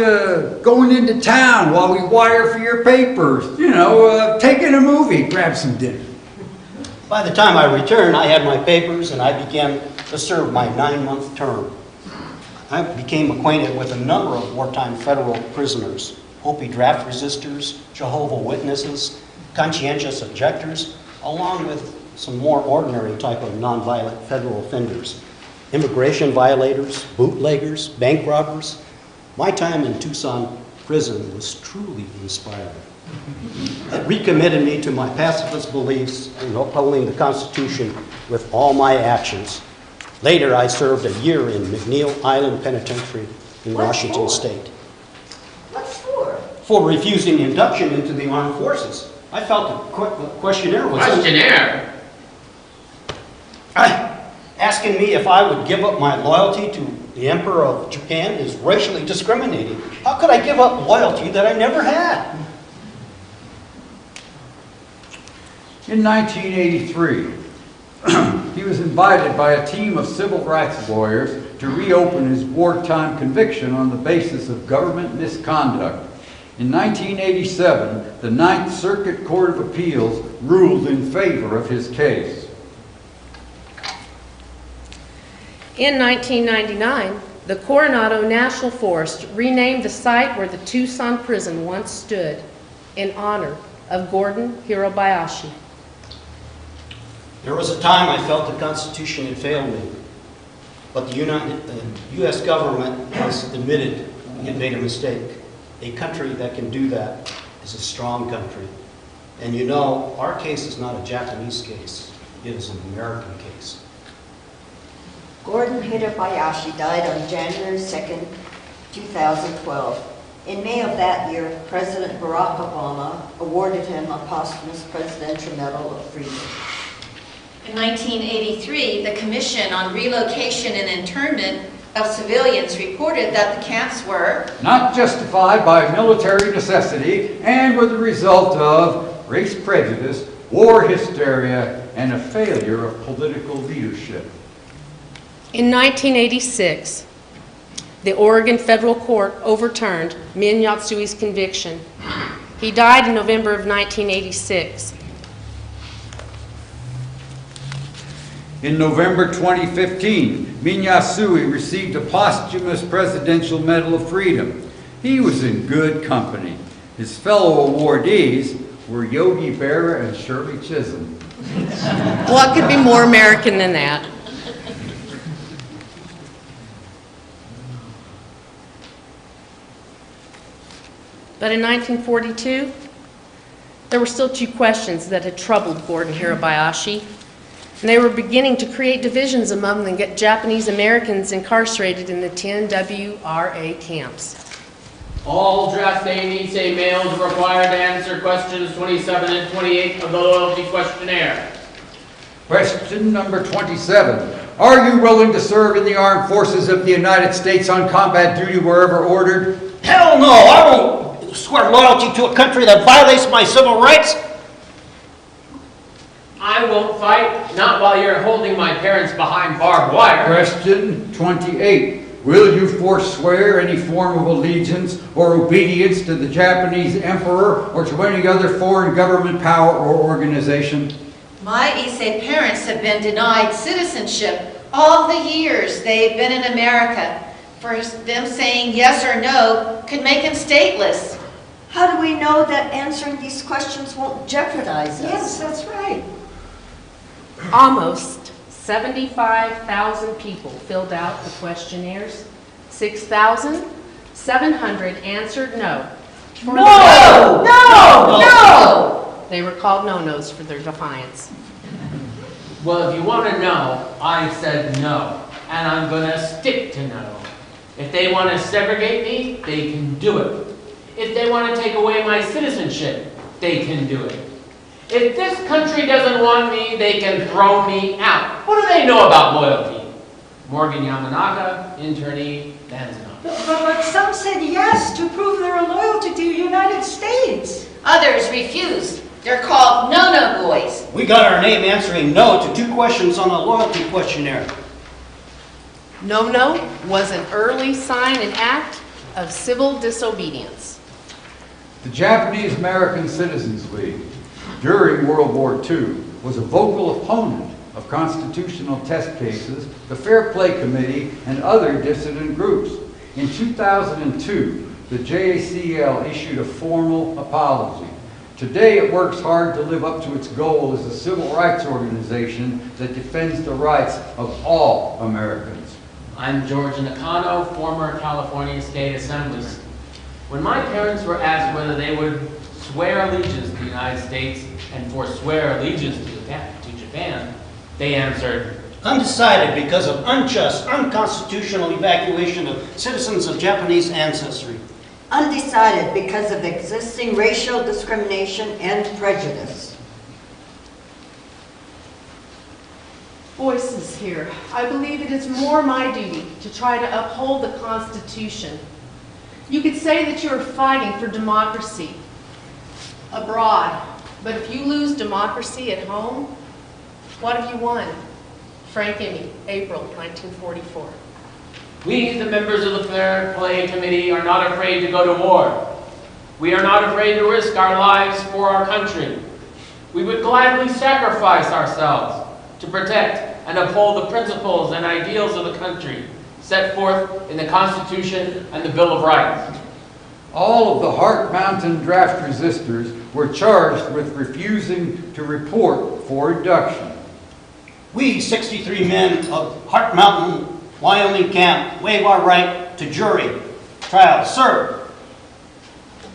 going into town while we wire for your papers? You know, taking a movie, grab some dinner. By the time I returned, I had my papers and I began to serve my 9-month term. I became acquainted with a number of wartime federal prisoners, Hopi draft resistors, Jehovah's Witnesses, conscientious objectors, along with some more ordinary type of nonviolent federal offenders, immigration violators, bootleggers, bank robbers. My time in Tucson prison was truly inspiring. It recommitted me to my pacifist beliefs in upholding the Constitution with all my actions. Later, I served a year in McNeil Island Penitentiary in What Washington for? State What for? for refusing induction into the armed forces. I felt the questionnaire was Questionnaire? asking me if I would give up my loyalty to the Emperor of Japan is racially discriminating. How could I give up loyalty that I never had? In 1983, he was invited by a team of civil rights lawyers to reopen his wartime conviction on the basis of government misconduct. In 1987, the Ninth Circuit Court of Appeals ruled in favor of his case. In 1999, the Coronado National Forest renamed the site where the Tucson prison once stood in honor of Gordon Hirabayashi. There was a time I felt the Constitution had failed me, but the U.S. government has admitted it made a mistake. A country that can do that is a strong country. And you know, our case is not a Japanese case, it is an American case. Gordon Hirabayashi died on January 2nd, 2012. In May of that year, President Barack Obama awarded him a posthumous Presidential Medal of Freedom. In 1983, the Commission on Relocation and Internment of Civilians reported that the camps were Not justified by military necessity and were the result of race prejudice, war hysteria, and a failure of political leadership. In 1986, the Oregon Federal Court overturned Min Yatsui's conviction. He died in November of 1986. In November 2015, Min Yatsui received a posthumous Presidential Medal of Freedom. He was in good company. His fellow awardees were Yogi Berra and Shirley Chisholm. What could be more American than that? But in 1942, there were still two questions that had troubled Gordon Hirabayashi, and they were beginning to create divisions among the Japanese Americans incarcerated in the 10 WRA camps. All draft A males are required to answer questions 27 and 28 of the loyalty questionnaire. Question number 27. Are you willing to serve in the armed forces of the United States on combat duty wherever ordered? Hell no, I won't swear loyalty to a country that violates my civil rights. I won't fight, not while you're holding my parents behind barbed wire. Question 28. Will you forswear any form of allegiance or obedience to the Japanese emperor or to any other foreign government power or organization? My Issei parents have been denied citizenship all the years they've been in America. For them saying yes or no could make them stateless. How do we know that answering these questions won't jeopardize us? Yes, that's right. Almost 75,000 people filled out the questionnaires. 6,700 answered no. No! No! No! They were called no-nos for their defiance. Well, if you want to know, I said no, and I'm going to stick to no. If they want to segregate me, they can do it. If they want to take away my citizenship, they can do it. If this country doesn't want me, they can throw me out. What do they know about loyalty? Morgan Yamanaka, internee, Danzanov. But some said yes to prove their loyalty to the United States. Others refused. They're called no-no boys. We got our name answering no to 2 questions on the loyalty questionnaire. No was an early sign and act of civil disobedience. The Japanese American Citizens League, during World War II, was a vocal opponent of constitutional test cases, the Fair Play Committee, and other dissident groups. In 2002, the JACL issued a formal apology. Today, it works hard to live up to its goal as a civil rights organization that defends the rights of all Americans. I'm George Nakano, former California State Assemblyman. When my parents were asked whether they would swear allegiance to the United States and forswear allegiance to Japan, they answered, Undecided because of unjust, unconstitutional evacuation of citizens of Japanese ancestry. Undecided because of existing racial discrimination and prejudice. Voices here. I believe it is more my duty to try to uphold the Constitution. You could say that you are fighting for democracy abroad, but if you lose democracy at home, what have you won? Frank Emmy, April 1944. we, the members of the Fair Play Committee, are not afraid to go to war. We are not afraid to risk our lives for our country. We would gladly sacrifice ourselves to protect and uphold the principles and ideals of the country set forth in the Constitution and the Bill of Rights. All of the Heart Mountain draft resistors were charged with refusing to report for induction. We, 63 men of Heart Mountain, Wyoming camp, waive our right to jury trial. Sir,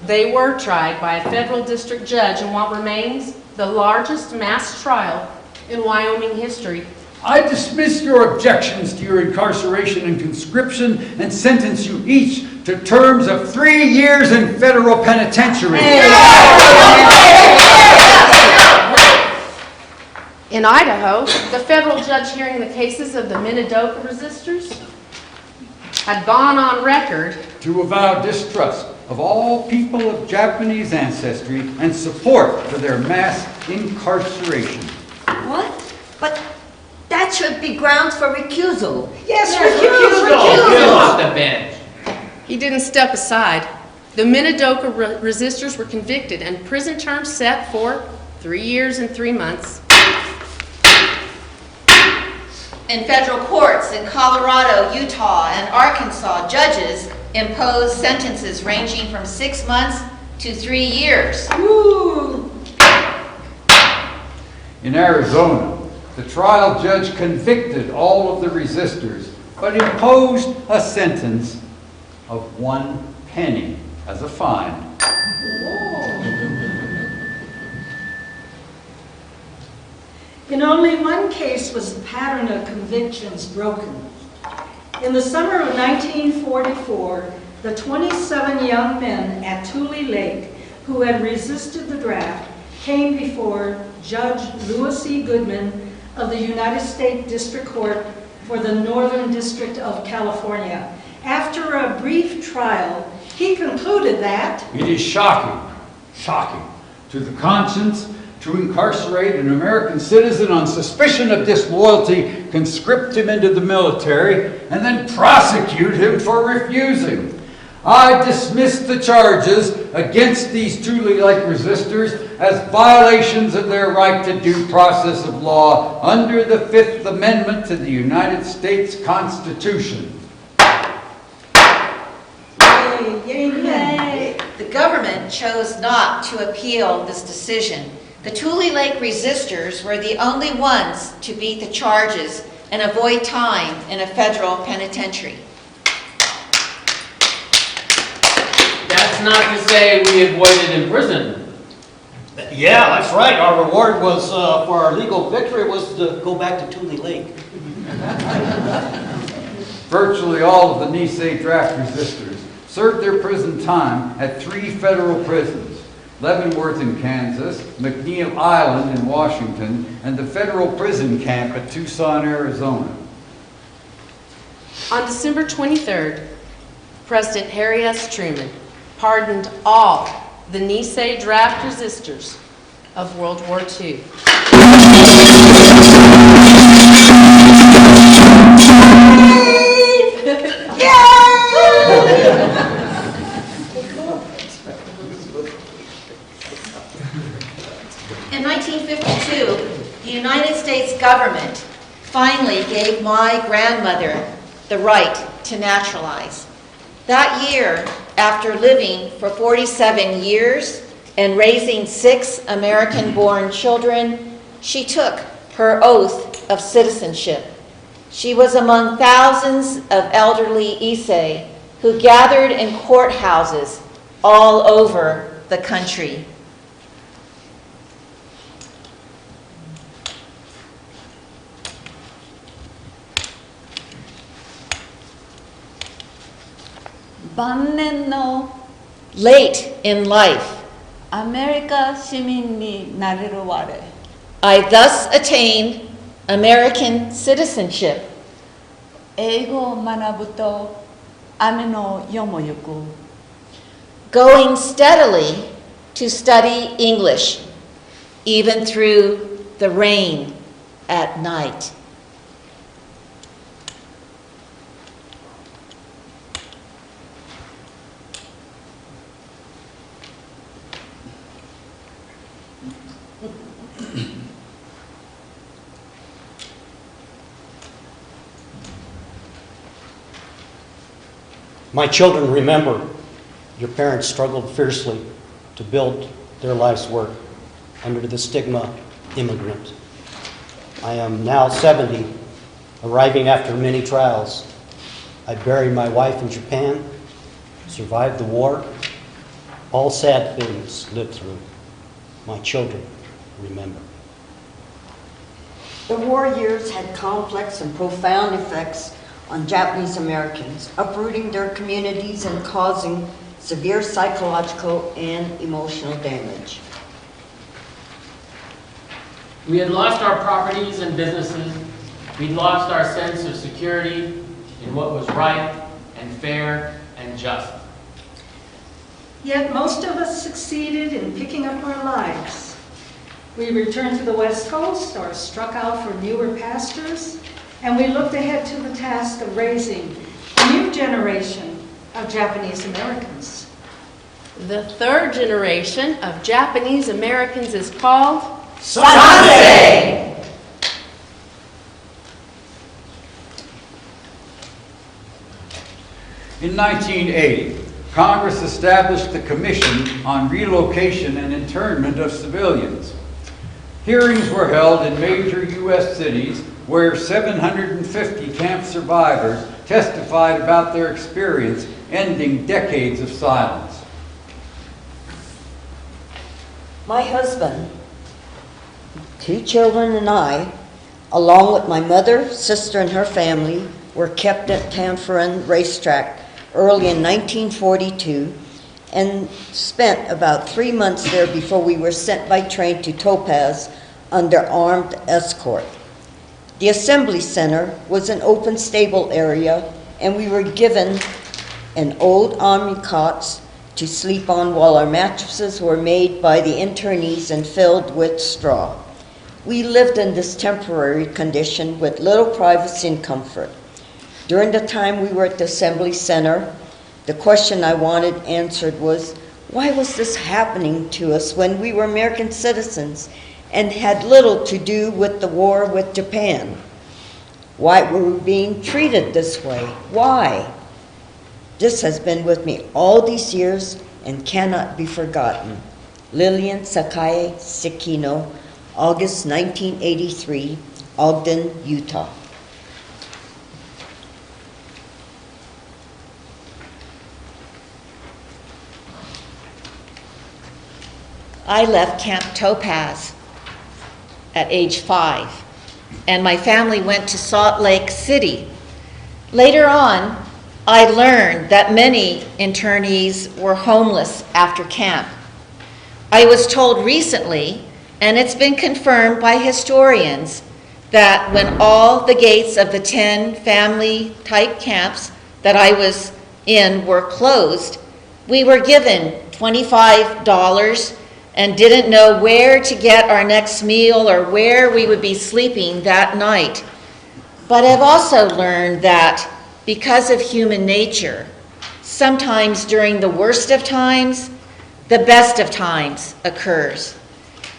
They were tried by a federal district judge in what remains the largest mass trial in Wyoming history. I dismiss your objections to your incarceration and conscription and sentence you each to terms of 3 years in federal penitentiary. In Idaho, the federal judge hearing the cases of the Minidoka resistors had gone on record To avow distrust of all people of Japanese ancestry and support for their mass incarceration. What? But that should be grounds for recusal. Yes, Get off the bench. he didn't step aside. The Minidoka resistors were convicted and prison terms set for 3 years and 3 months. In federal courts in Colorado, Utah, and Arkansas, judges impose sentences ranging from 6 months to 3 years. In Arizona, the trial judge convicted all of the resistors, but imposed a sentence of 1 penny as a fine. In only one case was the pattern of convictions broken. In the summer of 1944, the 27 young men at Tule Lake who had resisted the draft came before Judge Louis E. Goodman of the United States District Court for the Northern District of California. After a brief trial, he concluded that It is shocking to the conscience to incarcerate an American citizen on suspicion of disloyalty, conscript him into the military, and then prosecute him for refusing. I dismiss the charges against these Tule Lake resistors as violations of their right to due process of law under the 5th Amendment to the United States Constitution. Yay. The government chose not to appeal this decision. The Tule Lake resistors were the only ones to beat the charges and avoid time in a federal penitentiary. That's not to say we avoided imprisonment. yeah, that's right. Our reward was for our legal victory was to go back to Tule Lake. Virtually all of the Nisei draft resistors served their prison time at 3 federal prisons: Leavenworth in Kansas, McNeil Island in Washington, and the federal prison camp at Tucson, Arizona. On December 23rd, President Harry S. Truman pardoned all the Nisei draft resistors of World War II. In 1952, the United States government finally gave my grandmother the right to naturalize. That year, after living for 47 years and raising 6 American-born children, she took her oath of citizenship. She was among thousands of elderly Issei who gathered in courthouses all over the country. Late in life, アメリカ市民になれる我 I thus attained American citizenship. 英語を学ぶと雨の夜も行く Going steadily to study English, even through the rain at night. My children, remember, your parents struggled fiercely to build their life's work under the stigma immigrant. I am now 70, arriving after many trials. I buried my wife in Japan, survived the war, all sad things lived through. My children, remember. The war years had complex and profound effects on Japanese Americans, uprooting their communities and causing severe psychological and emotional damage. We had lost our properties and businesses. We'd lost our sense of security in what was right and fair and just. Yet most of us succeeded in picking up our lives. We returned to the West Coast or struck out for newer pastures, and we looked ahead to the task of raising a new generation of Japanese Americans. The third generation of Japanese Americans is called Sansei! In 1980, Congress established the Commission on Relocation and Internment of Civilians. Hearings were held in major U.S. cities where 750 camp survivors testified about their experience, ending decades of silence. My husband, 2 children, and I, along with my mother, sister, and her family, were kept at Tanforan Racetrack early in 1942 and spent about 3 months there before we were sent by train to Topaz under armed escort. The assembly center was an open stable area, and we were given an old army cots to sleep on while our mattresses were made by the internees and filled with straw. We lived in this temporary condition with little privacy and comfort. During the time we were at the assembly center, the question I wanted answered was, why was this happening to us when we were American citizens and had little to do with the war with Japan? Why were we being treated this way? Why? This has been with me all these years and cannot be forgotten. Lillian Sakae Sekino, August 1983, Ogden, Utah. I left Camp Topaz at age 5, and my family went to Salt Lake City. Later on, I learned that many internees were homeless after camp. I was told recently, and it's been confirmed by historians, that when all the gates of the 10 family-type camps that I was in were closed, we were given $25 and didn't know where to get our next meal or where we would be sleeping that night. But I've also learned that because of human nature, sometimes during the worst of times, the best of times occurs.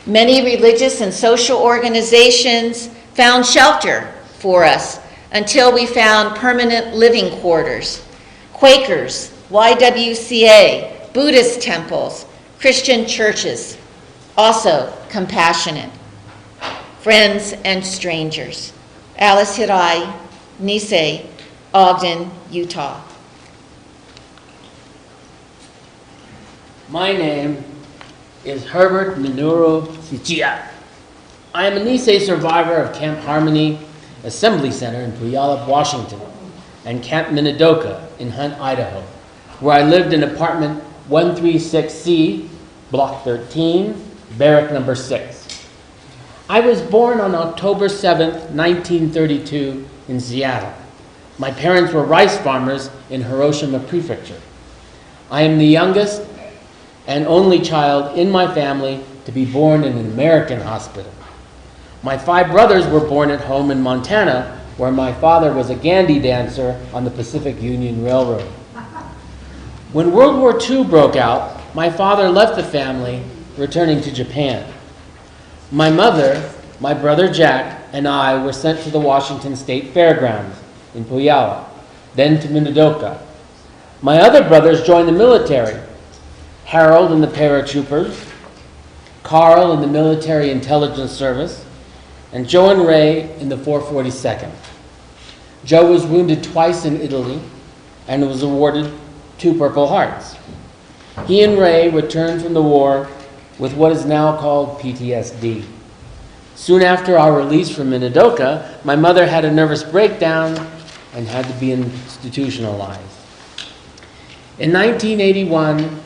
Many religious and social organizations found shelter for us until we found permanent living quarters. Quakers, YWCA, Buddhist temples, Christian churches, also compassionate. Friends and strangers. Alice Hirai, Nisei, Ogden, Utah. My name is Herbert Minoru Tsuchiya. I am a Nisei survivor of Camp Harmony Assembly Center in Puyallup, Washington, and Camp Minidoka in Hunt, Idaho, where I lived in apartment 136C, Block 13, Barrack number 6. I was born on October 7th, 1932 in Seattle. My parents were rice farmers in Hiroshima Prefecture. I am the youngest and only child in my family to be born in an American hospital. My 5 brothers were born at home in Montana, where my father was a Gandhi dancer on the Pacific Union Railroad. When World War II broke out, my father left the family, returning to Japan. My mother, my brother Jack, and I were sent to the Washington State Fairgrounds in Puyallup, then to Minidoka. My other brothers joined the military, Harold in the paratroopers, Carl in the Military Intelligence Service, and Joe and Ray in the 442nd. Joe was wounded twice in Italy and was awarded 2 Purple Hearts. He and Ray returned from the war with what is now called PTSD. Soon after our release from Minidoka, my mother had a nervous breakdown and had to be institutionalized. In 1981,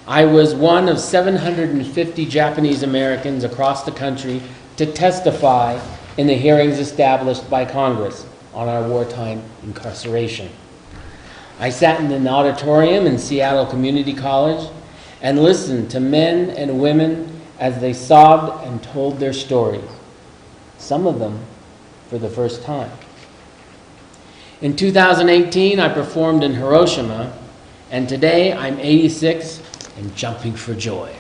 I was one of 750 Japanese Americans across the country to testify in the hearings established by Congress on our wartime incarceration. I sat in an auditorium in Seattle Community College and listened to men and women as they sobbed and told their stories, some of them for the first time. In 2018, I performed in Hiroshima, and today I'm 86 and jumping for joy.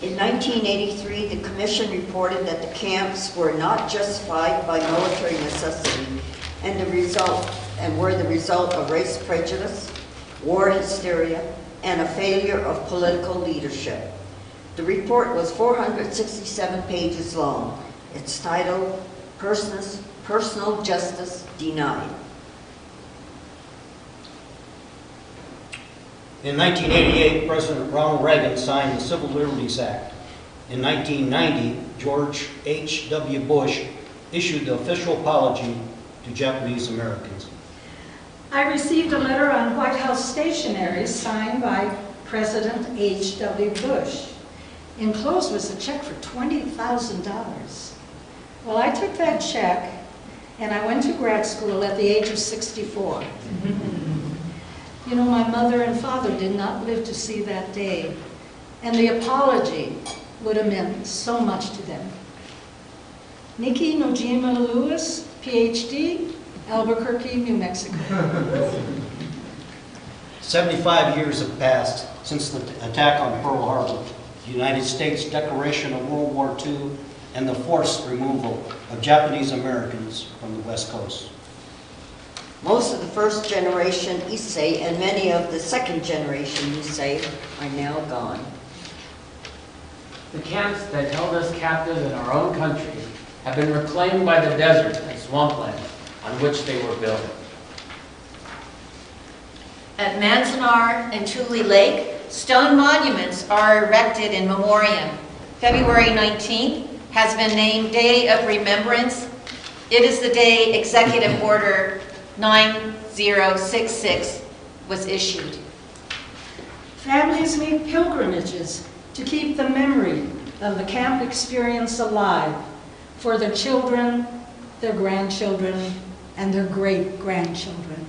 In 1983, the commission reported that the camps were not justified by military necessity and were the result of race prejudice, war hysteria, and a failure of political leadership. The report was 467 pages long. Its title, Personal Justice Denied. In 1988, President Ronald Reagan signed the Civil Liberties Act. In 1990, George H.W. Bush issued the official apology to Japanese Americans. I received a letter on White House stationery signed by President H.W. Bush. Enclosed was a check for $20,000. Well, I took that check and I went to grad school at the age of 64. You know, my mother and father did not live to see that day, and the apology would have meant so much to them. Nikki Nojima Lewis, PhD, Albuquerque, New Mexico. 75 years have passed since the attack on Pearl Harbor, the United States declaration of World War II, and the forced removal of Japanese Americans from the West Coast. Most of the first generation Issei and many of the second generation Issei are now gone. The camps that held us captive in our own country have been reclaimed by the desert and swampland on which they were built. At Manzanar and Tule Lake, stone monuments are erected in memoriam. February 19th has been named Day of Remembrance. It is the day Executive Order 9066 was issued. Families make pilgrimages to keep the memory of the camp experience alive for their children, their grandchildren, and their great-grandchildren.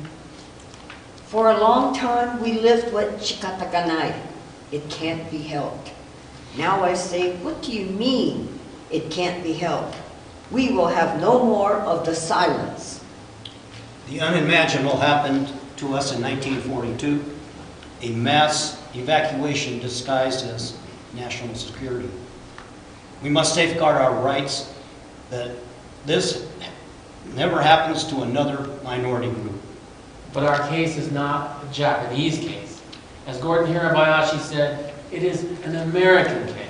For a long time, we lived what shikataganai. It can't be helped. Now I say, what do you mean it can't be helped? We will have no more of the silence. The unimaginable happened to us in 1942, a mass evacuation disguised as national security. We must safeguard our rights that this never happens to another minority group. But our case is not a Japanese case. As Gordon Hirabayashi said, it is an American case.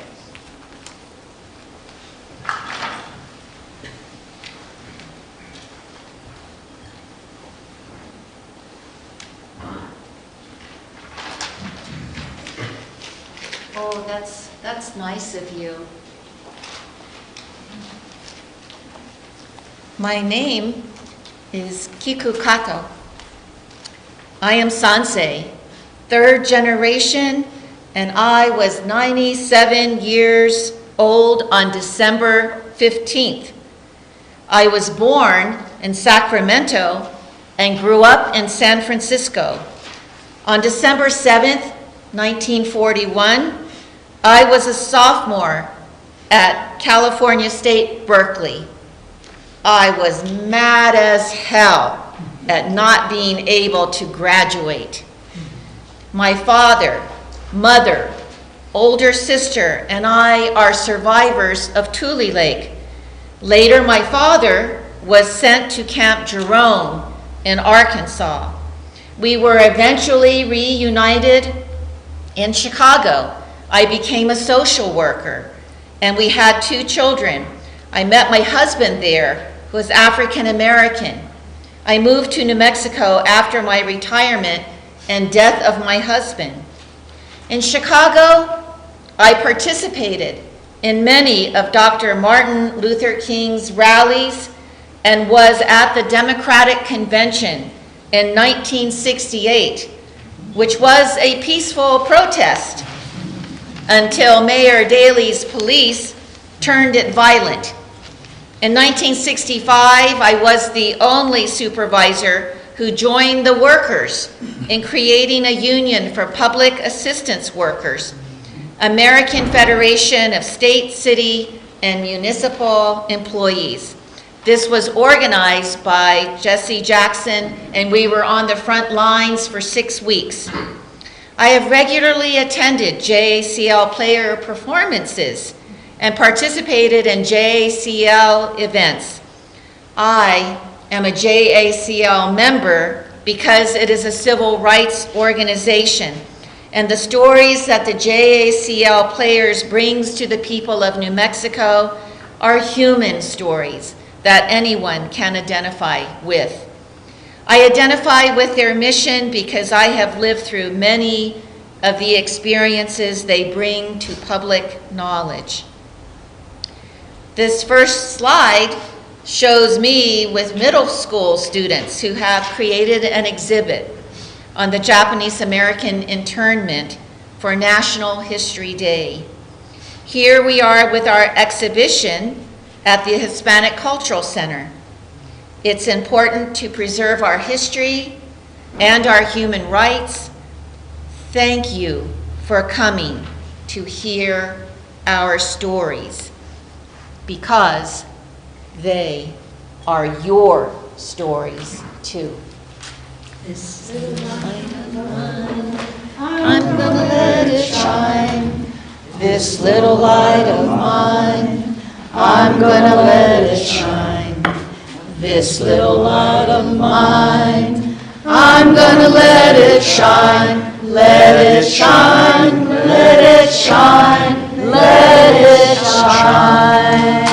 Oh, that's nice of you. My name is Kiku Kato. I am Sansei, third generation, and I was 97 years old on December 15th. I was born in Sacramento and grew up in San Francisco. On December 7th, 1941, I was a sophomore at California State, Berkeley. I was mad as hell at not being able to graduate. My father, mother, older sister, and I are survivors of Tule Lake. Later, my father was sent to Camp Jerome in Arkansas. We were eventually reunited in Chicago. I became a social worker, and we had 2 children. I met my husband there, who was African American. I moved to New Mexico after my retirement and death of my husband. In Chicago, I participated in many of Dr. Martin Luther King's rallies and was at the Democratic Convention in 1968, which was a peaceful protest until Mayor Daley's police turned it violent. In 1965, I was the only supervisor who joined the workers in creating a union for public assistance workers, American Federation of State, City, and Municipal Employees. This was organized by Jesse Jackson, and we were on the front lines for 6 weeks. I have regularly attended JACL player performances and participated in JACL events. I am a JACL member because it is a civil rights organization, and the stories that the JACL players brings to the people of New Mexico are human stories that anyone can identify with. I identify with their mission because I have lived through many of the experiences they bring to public knowledge. This first slide shows me with middle school students who have created an exhibit on the Japanese American internment for National History Day. Here we are with our exhibition at the Hispanic Cultural Center. It's important to preserve our history and our human rights. Thank you for coming to hear our stories, because they are your stories too. This little light of mine, I'm gonna let it shine. This little light of mine, I'm gonna let it shine. This little light of mine, I'm gonna let it shine. Let it shine, let it shine, let it shine.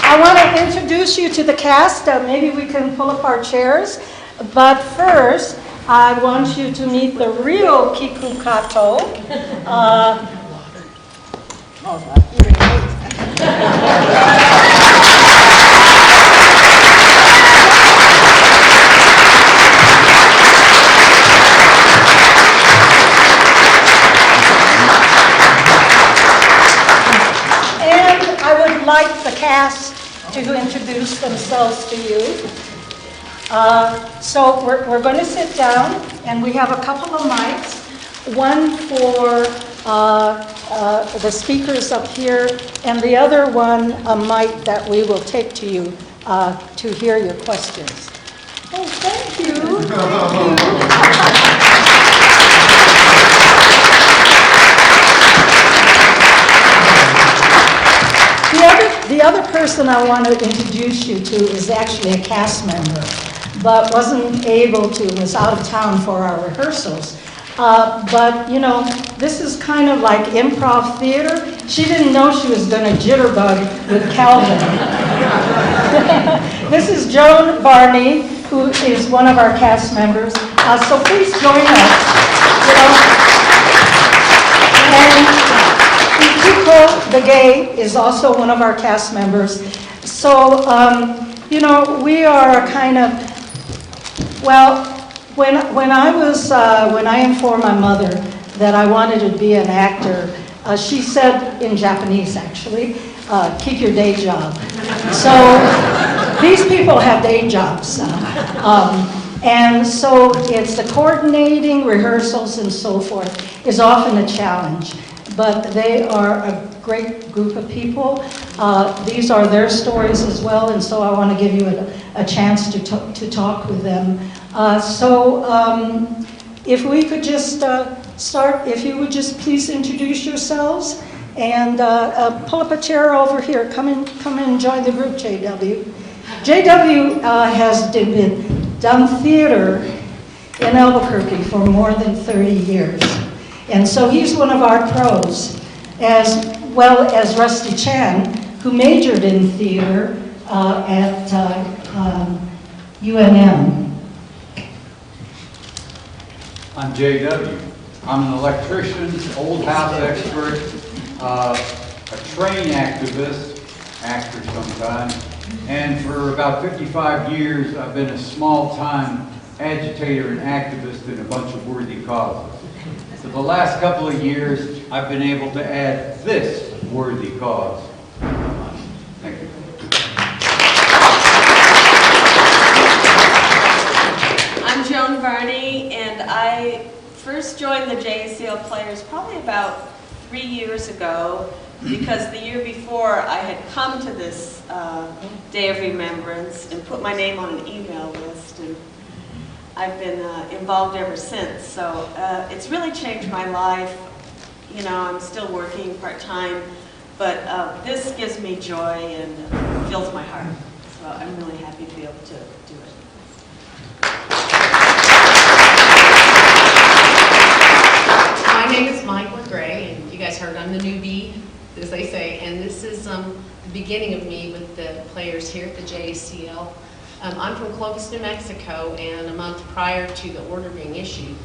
I want to introduce you to the cast. Maybe we can pull up our chairs. But first, I want you to meet the real Kiku Kato. like the cast to introduce themselves to you. So we're going to sit down, and we have a couple of mics. One for the speakers up here, and the other one a mic that we will take to you to hear your questions. Oh, thank you. The other person I want to introduce you to is actually a cast member, but wasn't able to, was out of town for our rehearsals. But, you know, this is kind of like improv theater. She didn't know she was going to jitterbug with Calvin. This is Joan Barney, who is one of our cast members. So please join us. You know. And Kiko the Gay is also one of our cast members. So, you know, we are kind of, well, when I informed my mother that I wanted to be an actor, she said, in Japanese actually, keep your day job. So these people have day jobs. And so it's the coordinating, rehearsals, and so forth is often a challenge. But they are a great group of people. These are their stories as well, and so I want to give you a chance to talk with them. If we could just start, if you would just please introduce yourselves, and pull up a chair over here. Come and join the group, JW. JW has done theater in Albuquerque for more than 30 years. And so he's one of our pros, as well as Rusty Chan, who majored in theater at UNM. I'm JW. I'm an electrician, old house expert, a train activist, actor sometimes, and for about 55 years I've been a small-time agitator and activist in a bunch of worthy causes. For the last couple of years, I've been able to add this worthy cause. Thank you. I'm Joan Varney, and I first joined the JACL Players probably about 3 years ago, because the year before I had come to this Day of Remembrance and put my name on an email list, and I've been involved ever since. So it's really changed my life. You know, I'm still working part-time, but this gives me joy and fills my heart. So I'm really happy to be able to do it. My name is Michael Gray, and you guys heard I'm the newbie, as they say, and this is the beginning of me with the players here at the JACL. I'm from Clovis, New Mexico, and a month prior to the order being issued,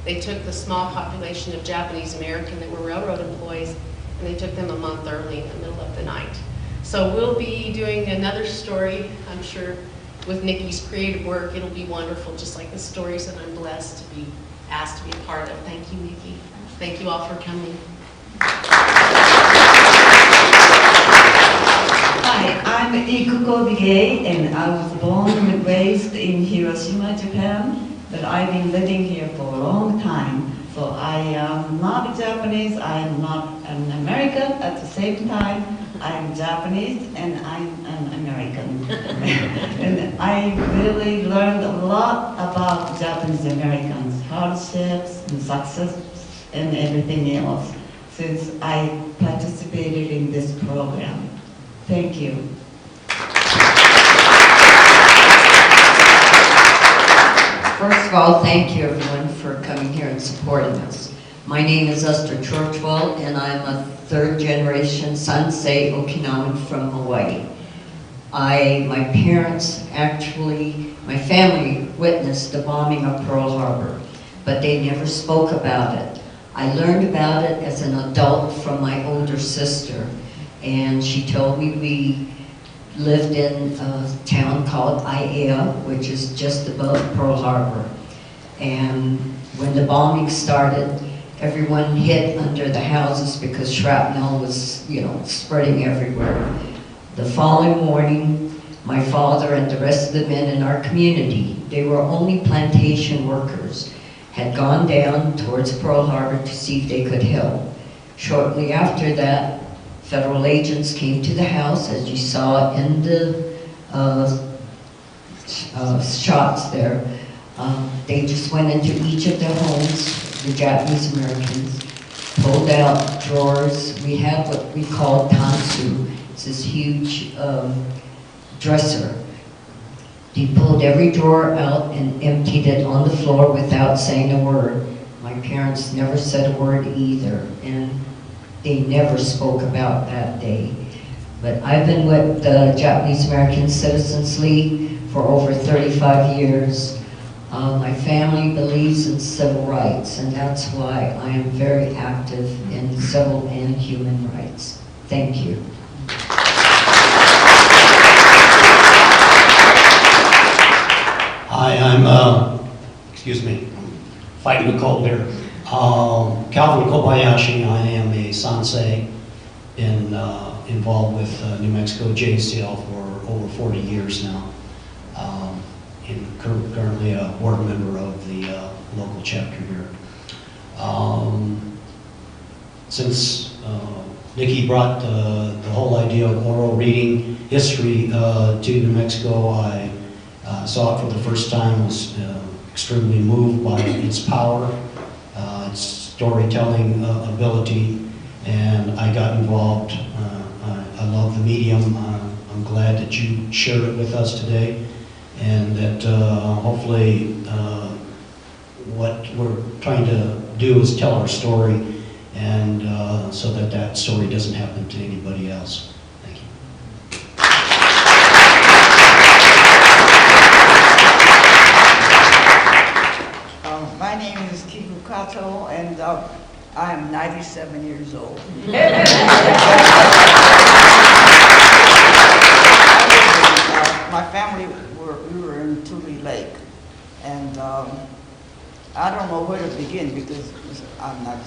they took the small population of Japanese American that were railroad employees, and they took them a month early in the middle of the night. So we'll be doing another story, I'm sure, with Nikki's creative work. It'll be wonderful, just like the stories that I'm blessed to be asked to be a part of. Thank you, Nikki. Thank you all for coming. Hi, I'm Ikuko Bigei, and I was born and raised in Hiroshima, Japan, but I've been living here for a long time. So I am not Japanese, I am not an American. At the same time, I'm Japanese and I'm an American. And I really learned a lot about Japanese Americans, hardships and success and everything else since I participated in this program. Thank you. First of all, thank you everyone for coming here and supporting us. My name is Esther Churchwell, and I'm a third-generation Sansei Okinawan from Hawaii. My parents my family witnessed the bombing of Pearl Harbor, but they never spoke about it. I learned about it as an adult from my older sister, and she told me we lived in a town called Aiea, which is just above Pearl Harbor. And when the bombing started, everyone hid under the houses because shrapnel was, spreading everywhere. The following morning, my father and the rest of the men in our community, they were only plantation workers, had gone down towards Pearl Harbor to see if they could help. Shortly after that, federal agents came to the house, as you saw in the shots there. They just went into each of their homes, the Japanese Americans, pulled out drawers. We have what we call tansu. It's this huge dresser. He pulled every drawer out and emptied it on the floor without saying a word. My parents never said a word either, and they never spoke about that day. But I've been with the Japanese American Citizens League for over 35 years. My family believes in civil rights, and that's why I am very active in civil and human rights. Thank you. Hi, I'm, fighting a cold here. Calvin Kobayashi. I am a sensei involved with New Mexico JCL for over 40 years now. And currently a board member of the local chapter here. Since Nikki brought the whole idea of oral reading history to New Mexico, I saw it for the first time, was extremely moved by its power, its storytelling ability, and I got involved. I love the medium. I'm glad that you shared it with us today, and that hopefully what we're trying to do is tell our story, and so that that story doesn't happen to anybody else. Thank you. My name is Kiku Kato, and I am 97 years old. My family, we were in Tule Lake, and I don't know where to begin because I'm not.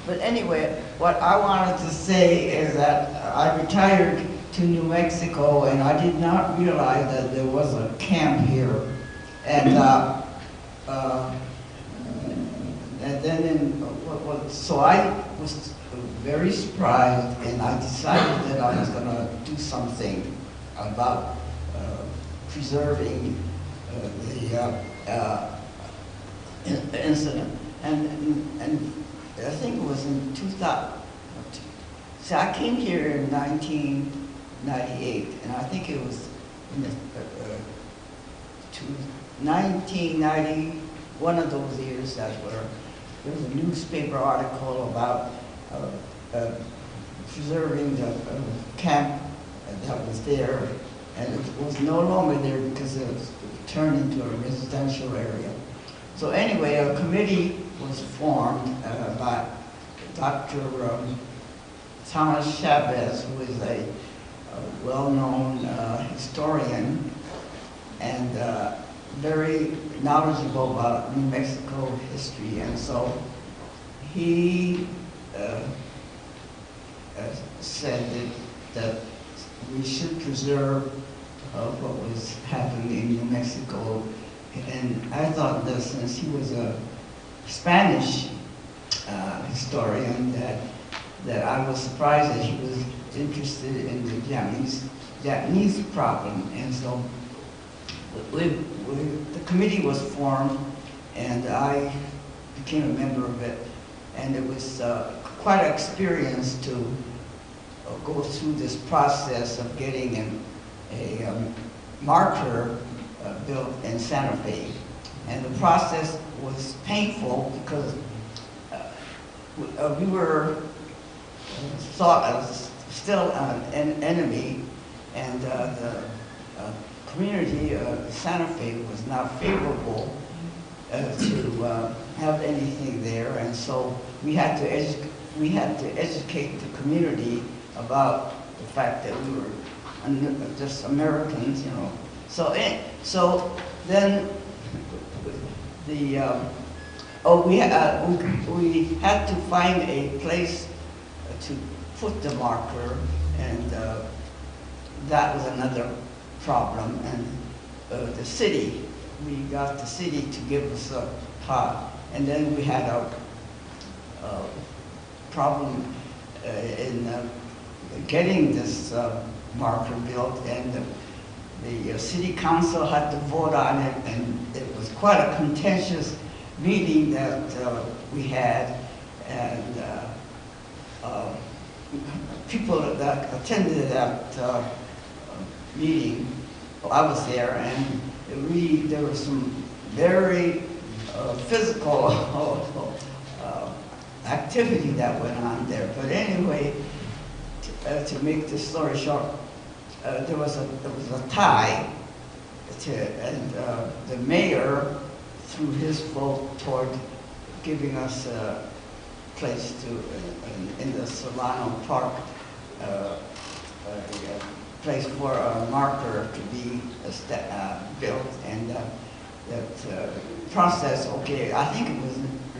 But anyway, what I wanted to say is that I retired to New Mexico, and I did not realize that there was a camp here, and then so I was very surprised, and I decided that I was going to do something about preserving the incident. And I think it was in 2000. So I came here in 1998, and I think it was in the, 1990, one of those years that were, there was a newspaper article about preserving the camp that was there, and it was no longer there because it was turned into a residential area. So anyway, a committee was formed by Dr. Thomas Chavez, who is a well-known historian and very knowledgeable about New Mexico history. And so he said that we should preserve what was happening in New Mexico. And I thought that since he was a Spanish historian, that I was surprised that he was interested in the Japanese problem. And so the committee was formed, and I became a member of it. And it was quite an experience to go through this process of getting a marker built in Santa Fe. And the process was painful because we were thought of still an enemy, and the community of Santa Fe was not favorable to have anything there, and so we had to educate the community about the fact that we were just Americans, you know. So then the we had to find a place to put the marker, and that was another problem. And the city, we got the city to give us a pot. And then we had a problem in getting this marker built, and the city council had to vote on it, and it was quite a contentious meeting that we had, and people that attended that meeting, I was there, and there was some very physical activity that went on there. But anyway, to make this story short, there was a tie, and the mayor threw his vote toward giving us a place in the Solano Park, a place for a marker to be built, and that process, okay, I think it was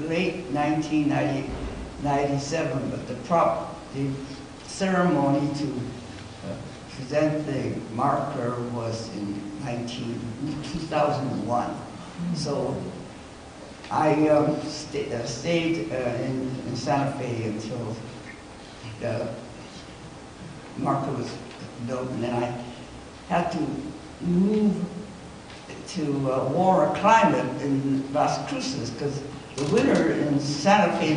late 1997, but the ceremony to present the marker was in 2001. So I stayed in Santa Fe until the marker was built, and then I had to move to warmer climate in Las Cruces, because the winter in Santa Fe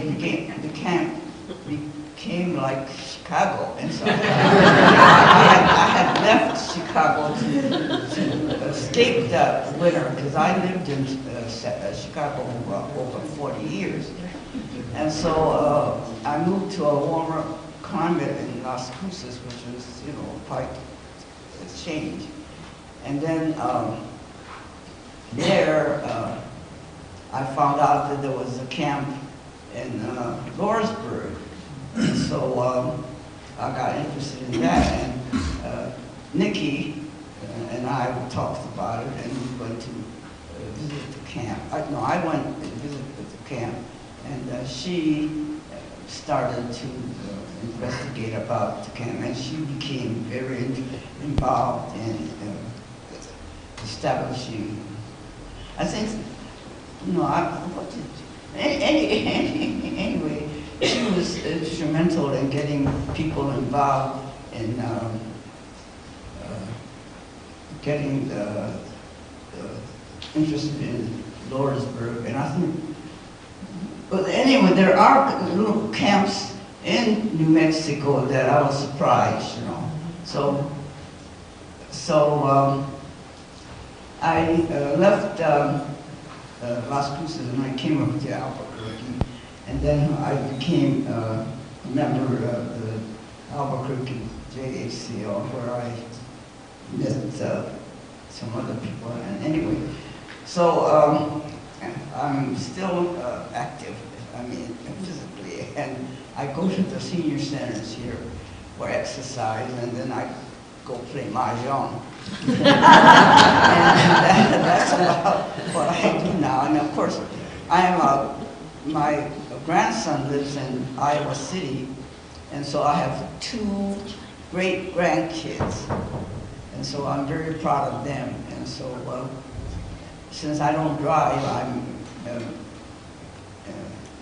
became like Chicago, and so I had left Chicago to escape that winter, because I lived in Chicago for over 40 years, and so I moved to a warmer climate in Las Cruces, which was, quite a change. And then there, I found out that there was a camp in Lawrenceburg. And so I got interested in that, and Nikki and I talked about it, and we went to visit the camp. I went and visited the camp, and she started to investigate about the camp, and she became very involved in establishing. I think, anyway, she was instrumental in getting people involved in getting interested in Lawrenceburg, and I think. But anyway, there are little camps in New Mexico that I was surprised, So I left Las Cruces, and I came up to Albuquerque, and then I became a member of the Albuquerque JACL, where I met some other people. And anyway, so I'm still active, physically, and I go to the senior centers here for exercise, and then I go play mahjong. And that's about what I do now. And of course, my grandson lives in Iowa City, and so I have 2 great grandkids, and so I'm very proud of them. And so since I don't drive, I'm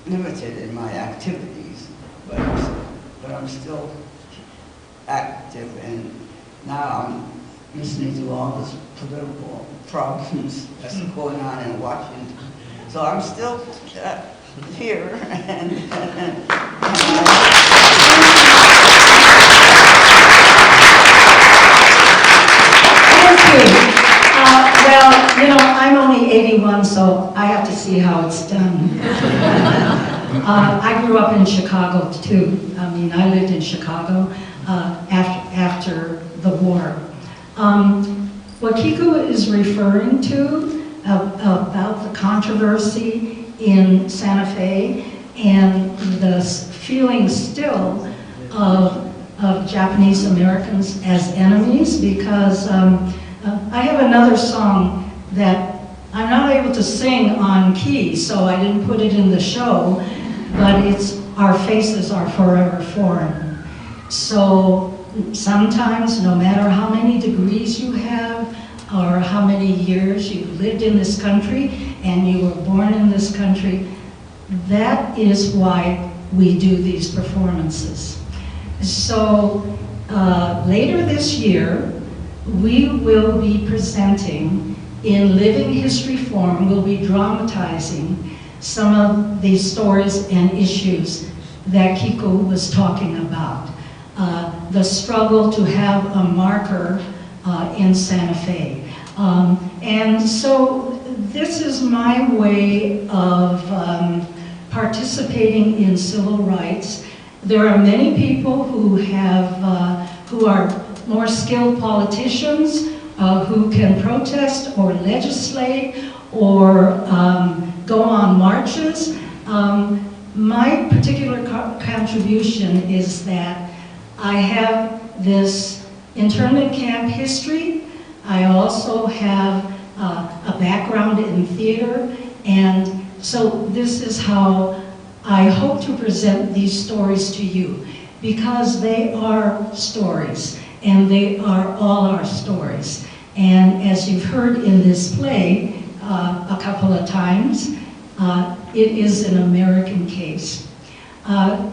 limited in my activities, but I'm still active, and now I'm listening to all this political problems that's going on in Washington. So I'm still here, and I'm only 81, so I have to see how it's done. I grew up in Chicago, too. I lived in Chicago after the war. What Kiku is referring to about the controversy in Santa Fe and the feeling still of Japanese Americans as enemies, because I have another song that I'm not able to sing on key, so I didn't put it in the show, but it's Our Faces Are Forever Foreign. So sometimes, no matter how many degrees you have or how many years you've lived in this country and you were born in this country, that is why we do these performances. So later this year, we will be presenting in living history form, we'll be dramatizing some of these stories and issues that Kiko was talking about. The struggle to have a marker in Santa Fe. And so this is my way of participating in civil rights. There are many people who are more skilled politicians who can protest or legislate or go on marches. My particular contribution is that I have this internment camp history. I also have a background in theater, and so this is how I hope to present these stories to you, because they are stories, and they are all our stories. And as you've heard in this play a couple of times, it is an American case.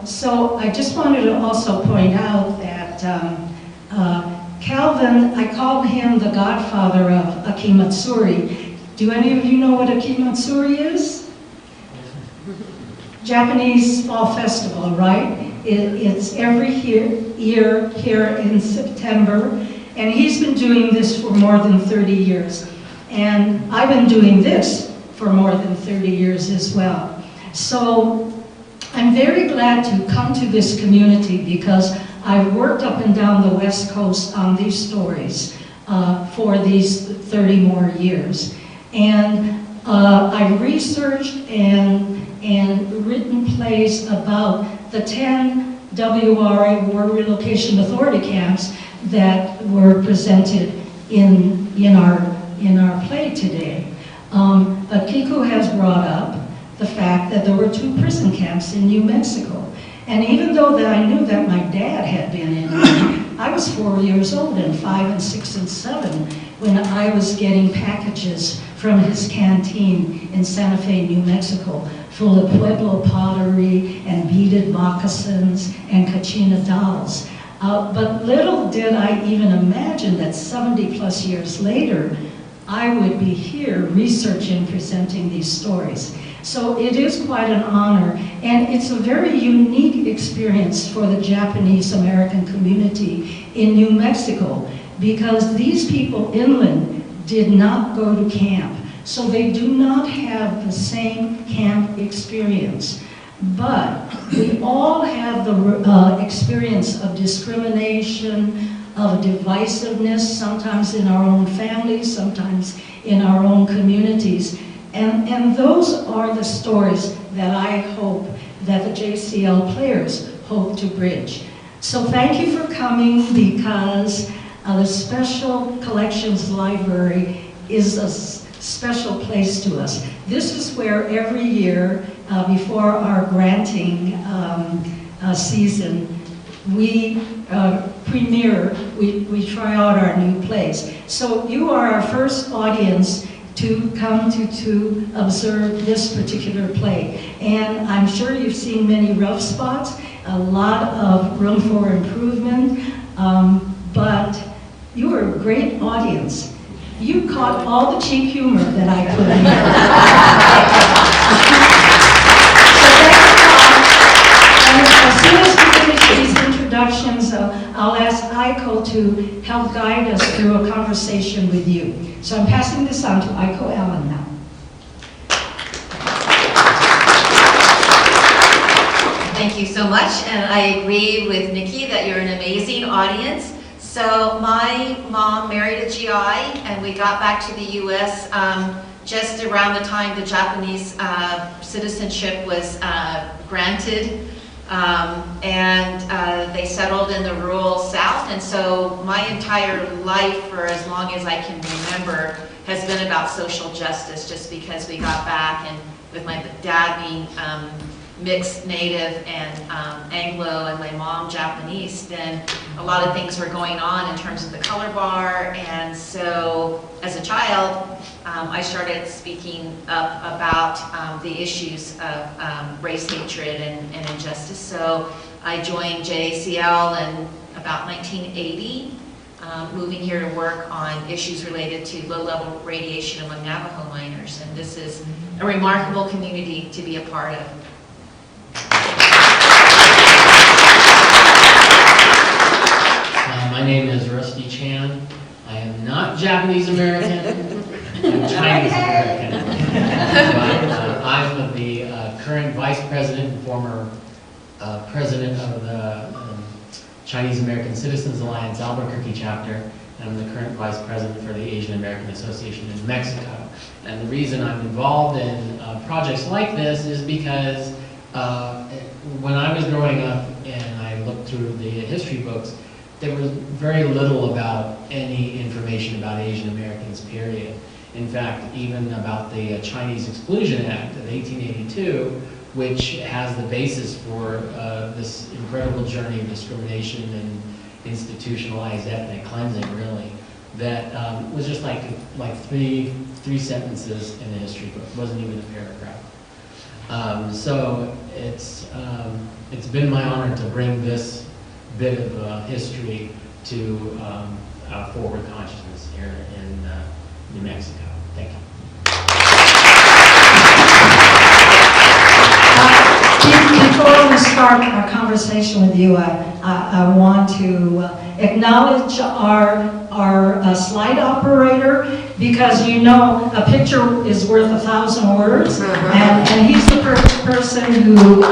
So I just wanted to also point out that Calvin, I called him the godfather of Akimatsuri. Do any of you know what Akimatsuri is? Japanese fall festival, right? It's every year here in September, and he's been doing this for more than 30 years. And I've been doing this for more than 30 years as well. So I'm very glad to come to this community because I've worked up and down the West Coast on these stories for these 30 more years. And I've researched and written plays about the 10 WRA, War Relocation Authority camps that were presented in our play today. But Kiko has brought up the fact that there were 2 prison camps in New Mexico. And even though that I knew that my dad had been in one, I was 4 years old and 5 and 6 and 7 when I was getting packages from his canteen in Santa Fe, New Mexico, full of Pueblo pottery and beaded moccasins and Kachina dolls. But little did I even imagine that 70 plus years later, I would be here researching, presenting these stories. So it is quite an honor, and it's a very unique experience for the Japanese American community in New Mexico, because these people inland did not go to camp, so they do not have the same camp experience. But we all have the experience of discrimination, of divisiveness, sometimes in our own families, sometimes in our own communities. And those are the stories that I hope that the JCL players hope to bridge. So thank you for coming, because the Special Collections Library is a special place to us. This is where every year, before our granting season, we premiere, we try out our new plays. So you are our first audience to come to observe this particular play. And I'm sure you've seen many rough spots, a lot of room for improvement, but you are a great audience. You caught all the cheap humor that I put in there. So thank you, Tom. And as soon as we finish these introductions, I'll ask Aiko to help guide us through a conversation with you. So I'm passing this on to Aiko Allen now. Thank you so much, and I agree with Nikki that you're an amazing audience. So my mom married a GI, and we got back to the U.S. Just around the time the Japanese citizenship was granted, and they settled in the rural South. And so my entire life, for as long as I can remember, has been about social justice, just because we got back, and with my dad being mixed native and Anglo, and my mom Japanese, then a lot of things were going on in terms of the color bar. And so as a child, I started speaking up about the issues of race hatred and injustice. So I joined JACL in about 1980, moving here to work on issues related to low-level radiation among Navajo miners. And this is a remarkable community to be a part of. My name is Rusty Chan. I am not Japanese American. I'm Chinese American. But I'm the current vice president and former president of the Chinese American Citizens Alliance Albuquerque chapter. And I'm the current vice president for the Asian American Association in Mexico. And the reason I'm involved in projects like this is because when I was growing up and I looked through the history books, there was very little about any information about Asian Americans, period. In fact, even about the Chinese Exclusion Act of 1882, which has the basis for this incredible journey of discrimination and institutionalized ethnic cleansing, really, that was just like three sentences in the history book. It wasn't even a paragraph. So it's been my honor to bring this bit of history to forward consciousness here in New Mexico. Thank you. Before we start our conversation with you, I want to acknowledge our slide operator, because you know a picture is worth 1,000 words, and he's the person who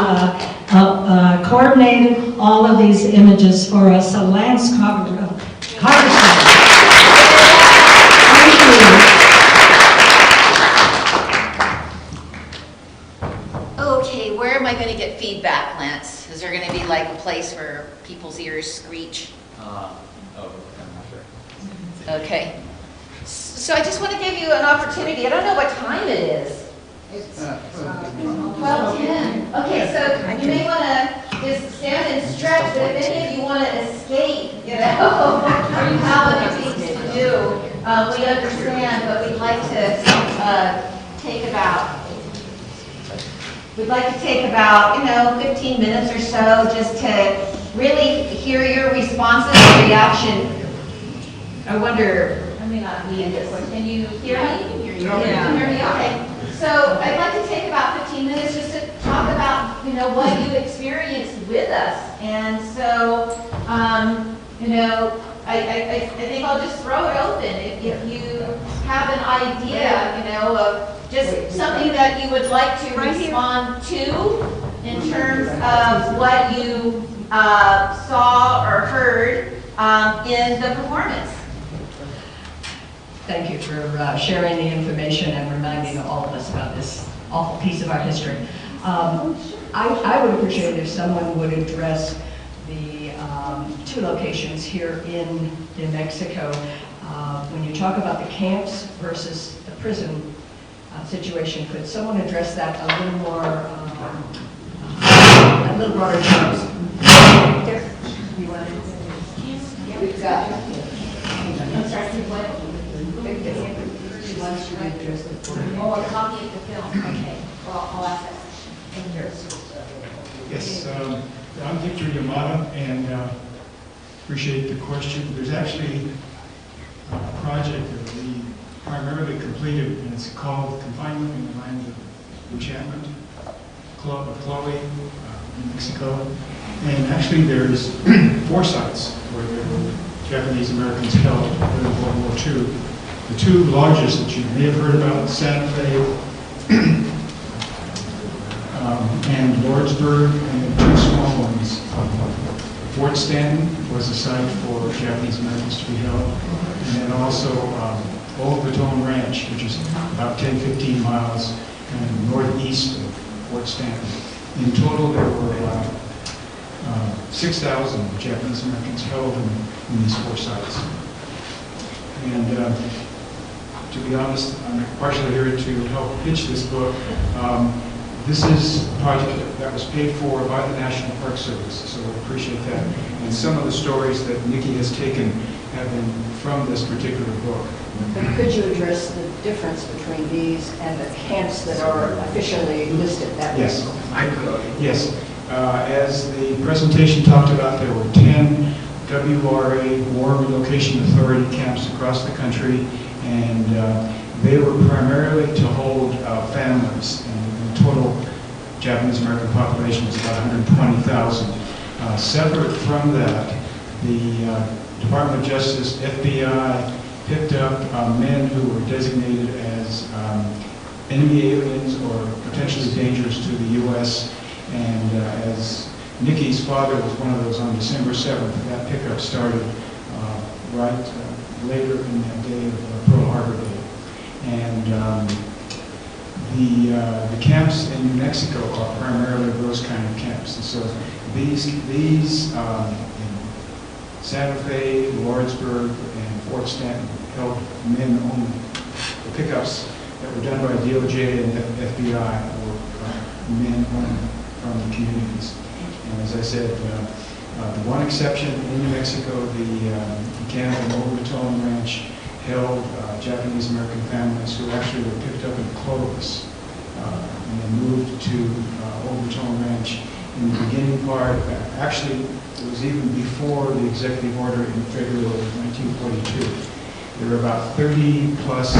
coordinated all of these images for us. So Lance Carter. Thank you. Okay, where am I going to get feedback, Lance? Is there going to be like a place where people's ears screech? I'm not sure. Okay. So I just want to give you an opportunity. I don't know what time it is. It's 12:10. Okay, so you may want to just stand and stretch, but if any of you want to escape, you know, or you have other things to do, we understand, but we'd like to take about, 15 minutes or so just to really hear your responses and reaction. I wonder, I may not be in this one. Can you hear me? Yeah. You can hear me? Okay. So I'd like to take about 15 minutes just to talk about, what you experienced with us. And so, I think I'll just throw it open. If you have an idea, of just something that you would like to respond to in terms of what you saw or heard in the performance. Thank you for sharing the information and reminding all of us about this awful piece of our history. I would appreciate if someone would address the two locations here in New Mexico. When you talk about the camps versus the prison situation, could someone address that a little more, a little broader terms? You want to? We've got. I'm sorry, what? Oh, a copy of the film. Okay. Well, I'll ask that. Yes, I'm Victor Yamada, and appreciate the question. There's actually a project that we primarily completed, and it's called Confinement in the Land of Enchantment, Chloe, in Mexico. And actually there's 4 sites where there were Japanese Americans held during World War II. The 2 largest that you may have heard about, Santa Fe and Lordsburg, and the 2 small ones. Fort Stanton was a site for Japanese Americans to be held, and then also Old Baton Ranch, which is about 10-15 miles northeast of Fort Stanton. In total, there were 6,000 Japanese Americans held in these 4 sites. And to be honest, I'm partially here to help pitch this book. This is a project that was paid for by the National Park Service, so we appreciate that. And some of the stories that Nikki has taken have been from this particular book. But could you address the difference between these and the camps that are officially listed that way? Yes, I could. Yes. As the presentation talked about, there were 10 WRA, War Relocation Authority camps across the country, and they were primarily to hold families. And the total Japanese American population was about 120,000. Separate from that, the Department of Justice, FBI, picked up men who were designated as enemy aliens or potentially dangerous to the U.S. And as Nikki's father was one of those on December 7th, that pickup started right later in that day of Pearl Harbor Day. And the camps in New Mexico are primarily those kind of camps. And so these in Santa Fe, Lawrenceburg, and Fort Stanton held men only. The pickups that were done by DOJ and FBI were men only from the communities. And as I said, the one exception in New Mexico, the camp in Overton Ranch held Japanese American families who actually were picked up in Clovis and then moved to Overton Ranch in the beginning part. Actually, it was even before the executive order in February of 1942. There were about 30 plus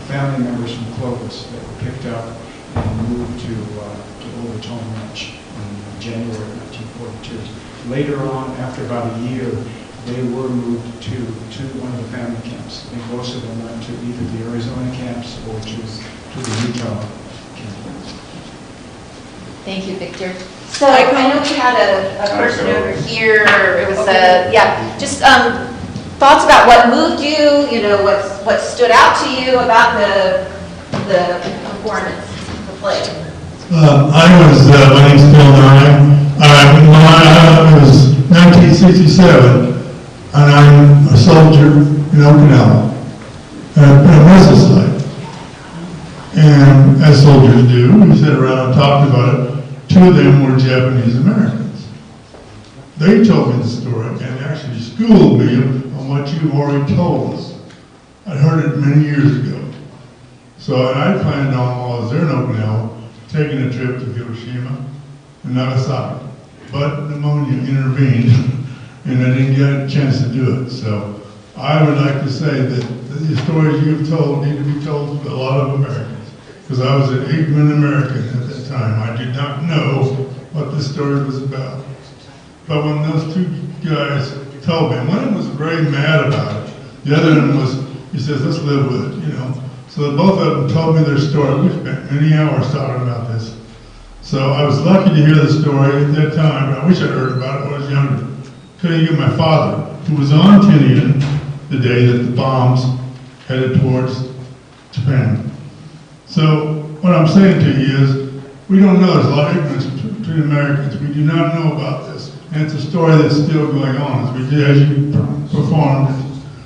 family members from Clovis that were picked up and moved to Overton Ranch in January of 1942. Later on, after about a year, they were moved to one of the family camps. I think most of them went to either the Arizona camps or to the Utah camps. Thank you, Victor. So I know we had a person over here. It was just thoughts about what moved you. You know, what stood out to you about the performance, the play. My name's Phil Nye. It was 1967, and I'm a soldier in Okinawa. And I've been a restless life. And as soldiers do, we sit around and talked about it. Two of them were Japanese Americans. They told me the story and actually schooled me on what you've already told us. I heard it many years ago. So, and I planned on, while I was there in Okinawa, taking a trip to Hiroshima and Nagasaki. But pneumonia intervened and I didn't get a chance to do it. So I would like to say that the stories you've told need to be told to a lot of Americans. Because I was an ignorant American at that time. I did not know what this story was about. But when those two guys told me, one was very mad about it. The other one was, he says, let's live with it, you know. So both of them told me their story. We spent many hours talking about this. So I was lucky to hear the story at that time. I wish I'd heard about it when I was younger. Couldn't get my father, who was on Tinian the day that the bombs headed towards Japan. So what I'm saying to you is, we don't know. There's a lot of ignorance between Americans. We do not know about this. And it's a story that's still going on as you performed it.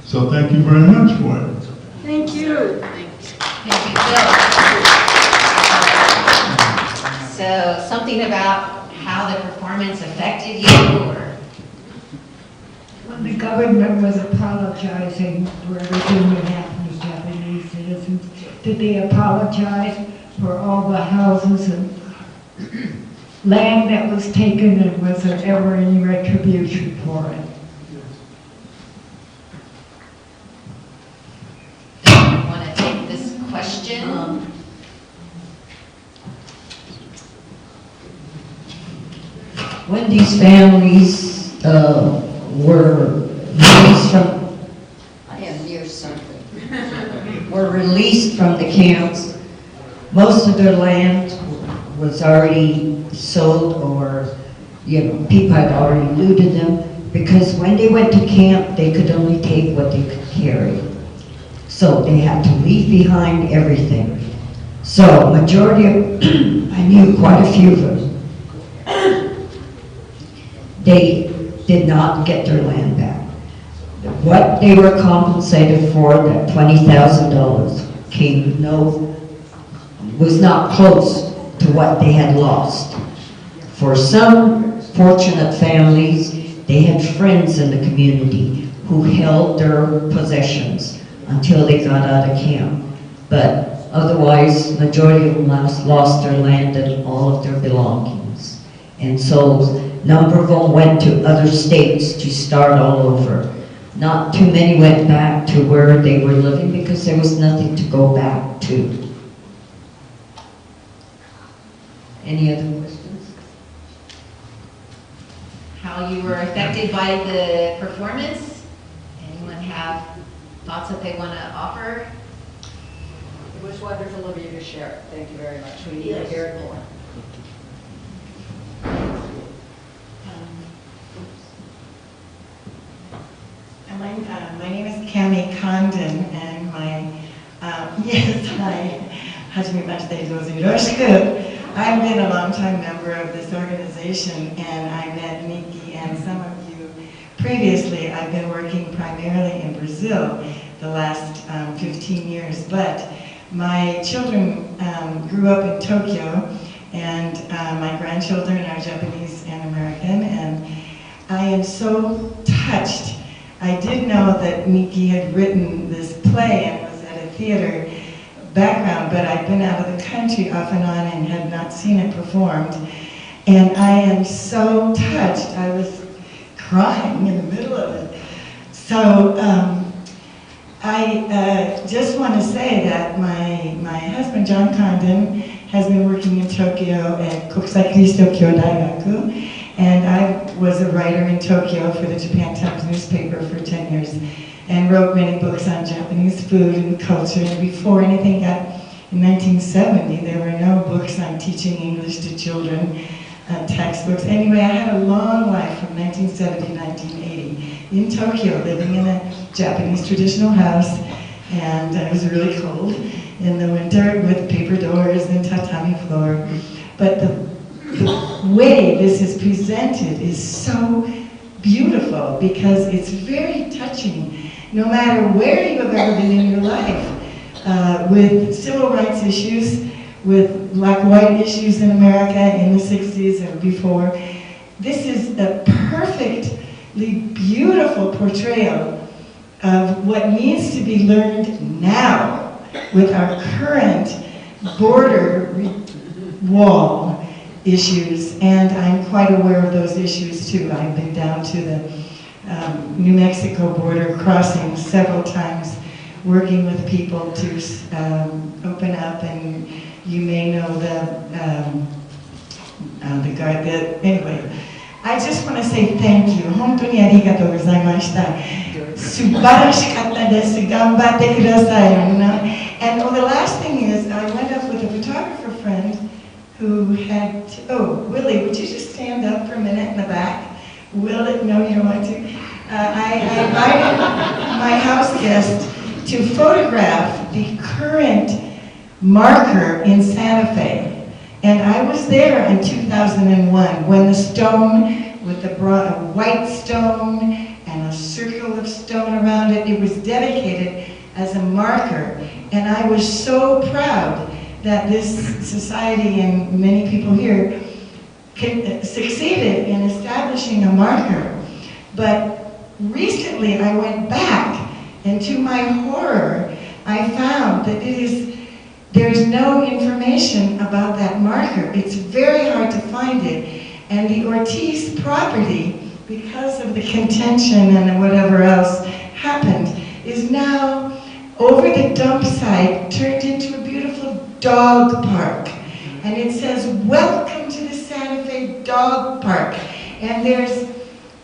So thank you very much for it. Thank you. Thank you, Phil. So something about how the performance affected you, or? When the government was apologizing for everything that happened to Japanese citizens, did they apologize for all the houses and land that was taken, and was there ever any retribution for it? I want to take this question. When these families were released from, I am near something, were released from the camps, most of their land was already sold, or, you know, people had already looted them, because when they went to camp, they could only take what they could carry. So they had to leave behind everything. So majority of, I knew quite a few of them, they did not get their land back. What they were compensated for, that $20,000, was not close to what they had lost. For some fortunate families, they had friends in the community who held their possessions until they got out of camp. But otherwise, majority of them lost their land and all of their belongings. And so, a number of them went to other states to start all over. Not too many went back to where they were living because there was nothing to go back to. Any other questions? How you were affected by the performance? Anyone have thoughts that they want to offer? It was wonderful of you to share it. Thank you very much. We need to hear it more. My name is Cami Condon, and I've been a long-time member of this organization, and I met Nikki and some of you previously. I've been working primarily in Brazil the last 15 years, but my children grew up in Tokyo, and my grandchildren are Japanese and American, and I am so touched. I did know that Nikki had written this play and was at a theater background, but I'd been out of the country off and on and had not seen it performed. And I am so touched. I was crying in the middle of it. So I just want to say that my husband, John Condon, has been working in Tokyo at Kokusai Christo Kyo Daigaku, and I was a writer in Tokyo for the Japan Times newspaper for 10 years and wrote many books on Japanese food and culture. And before anything got, in 1970, there were no books on teaching English to children, textbooks. Anyway, I had a long life from 1970 to 1980 in Tokyo, living in a Japanese traditional house, and it was really cold in the winter with paper doors and tatami floor. But the way this is presented is so beautiful because it's very touching. No matter where you have ever been in your life, with civil rights issues, with black-white issues in America in the 60s and before, this is a perfectly beautiful portrayal of what needs to be learned now with our current border wall issues, and I'm quite aware of those issues too. I've been down to the New Mexico border crossing several times, working with people to open up, and you may know the guard that, anyway. I just want to say thank you. 本当にありがとうございました。素晴らしかったです。頑張ってください。And the last thing is, I went up with a photographer friend who had, Willie, would you just stand up for a minute in the back? Will it? No, you don't want to. I invited my house guest to photograph the current marker in Santa Fe. And I was there in 2001 when the stone with the white stone and a circle of stone around it, it was dedicated as a marker. And I was so proud that this society and many people here succeeded in establishing a marker. But recently I went back, and to my horror, I found that there's no information about that marker. It's very hard to find it. And the Ortiz property, because of the contention and whatever else happened, is now over the dump site turned into a beautiful dog park. And it says, "Welcome to the Santa Fe Dog Park." And there's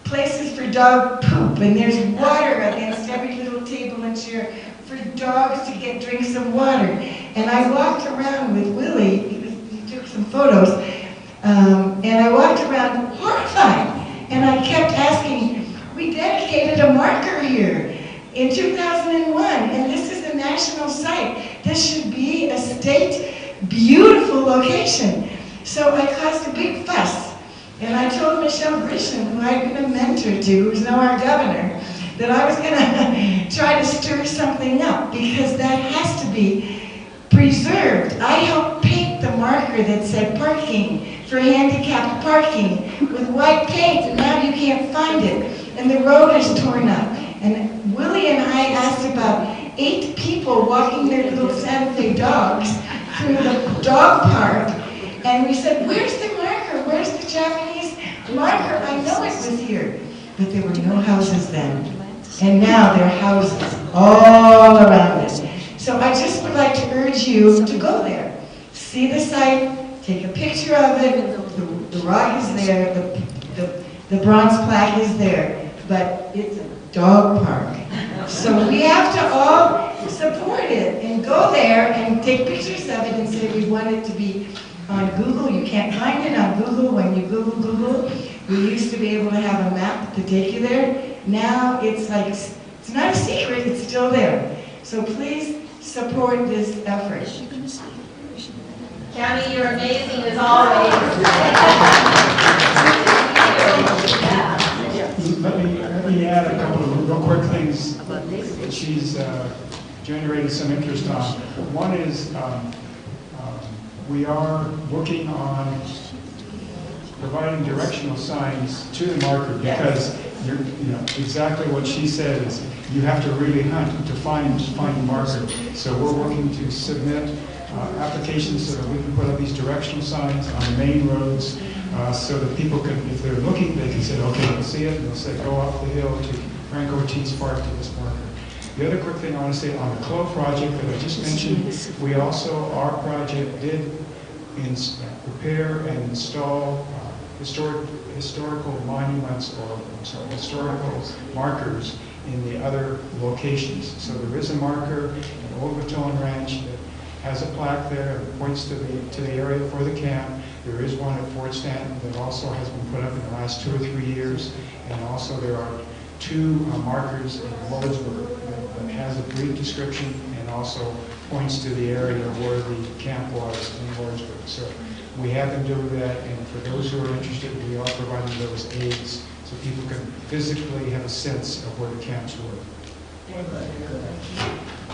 places for dog poop, and there's water against every little table and chair for dogs to get drinks of water. And I walked around with Willie, he took some photos, and I walked around horrified. And I kept asking, we dedicated a marker here in 2001, and this is a national site. This should be a state beautiful location. So I caused a big fuss. And I told Michelle Grisham, who I'd been a mentor to, who's now our governor, that I was going to try to stir something up, because that has to be preserved. I helped paint the marker that said parking, for handicapped parking, with white paint, and now you can't find it. And the road is torn up. And Willie and I asked about 8 people walking their little Santa Fe dogs through the dog park. And we said, where's the marker? Where's the Japanese marker? I know it was here. But there were no houses then. And now there are houses all around it. So I just would like to urge you to go there. See the site, take a picture of it. The rock is there, the bronze plaque is there. But it's a dog park. So we have to all support it and go there and take pictures of it and say we want it to be on Google. You can't find it on Google. When you Google, we used to be able to have a map to take you there. Now it's like, it's not a secret, it's still there. So please support this effort. County, you're amazing as always. Let me add a couple of real quick things that she's generated some interest on. One is we are working on providing directional signs to the marker, because you know exactly what she said is you have to really hunt to find the marker. So we're working to submit applications so that we can put up these directional signs on the main roads, so that people can, if they're looking, they can say, okay, they'll see it, and they'll say, go up the hill to Frank Ortiz Park to this marker. The other quick thing I want to say on the CLO project that I just mentioned, we also, our project did prepare and install historical monuments, or historical markers in the other locations. So there is a marker in Old Raton Ranch that has a plaque there that points to the area for the camp. There is one at Fort Stanton that also has been put up in the last 2 or 3 years. And also there are 2 markers in Lordsburg that has a brief description and also points to the area where the camp was in Lordsburg. So we have them do that, and for those who are interested, we are providing those aids so people can physically have a sense of where the camps were.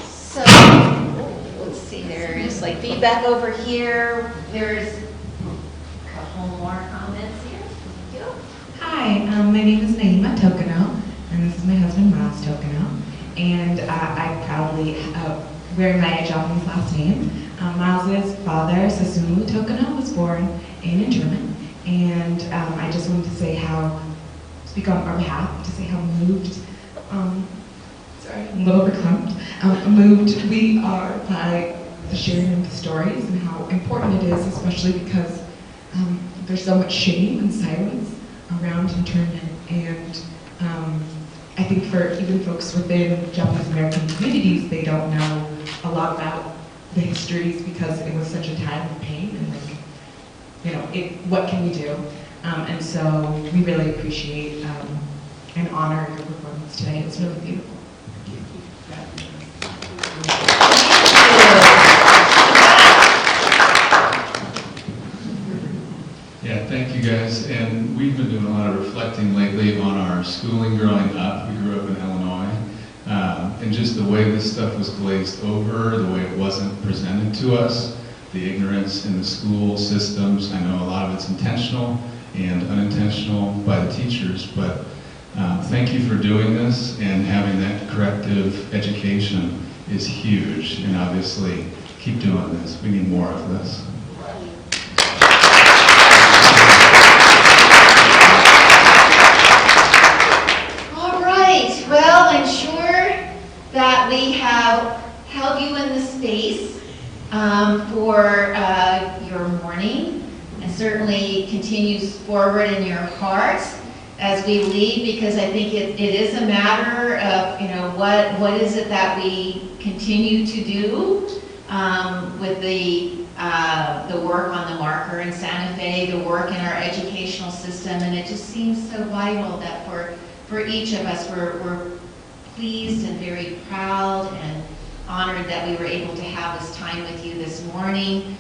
So, let's see, there's like feedback over here. There's a couple more comments here. Thank you. Hi, my name is Naima Tokeno, and this is my husband, Miles Tokeno. And I proudly wear my Japanese last name. Miles' father, Susumu Tokeno, was born in German. And I just wanted to say how, speak on our behalf, to say how moved, sorry, I'm a little verklempt, moved we are by the sharing of the stories and how important it is, especially because there's so much shame and silence around internment. And I think for even folks within Japanese American communities, they don't know a lot about the histories because it was such a time of pain and like, you know, what can we do? And so we really appreciate and honor your performance today. It was really beautiful. Yeah, thank you guys. And we've been doing a lot of reflecting lately on our schooling growing up. We grew up in Illinois. And just the way this stuff was glazed over, the way it wasn't presented to us, the ignorance in the school systems. I know a lot of it's intentional and unintentional by the teachers, but thank you for doing this, and having that corrective education is huge. And obviously, keep doing this. We need more of this. All right, well, I'm sure that we have held you in the space for your morning, and certainly continues forward in your heart as we leave, because I think it is a matter of, you know, what is it that we continue to do with the work on the marker in Santa Fe, the work in our educational system, and it just seems so vital that for each of us, we're pleased and very proud and honored that we were able to have this time with you this morning.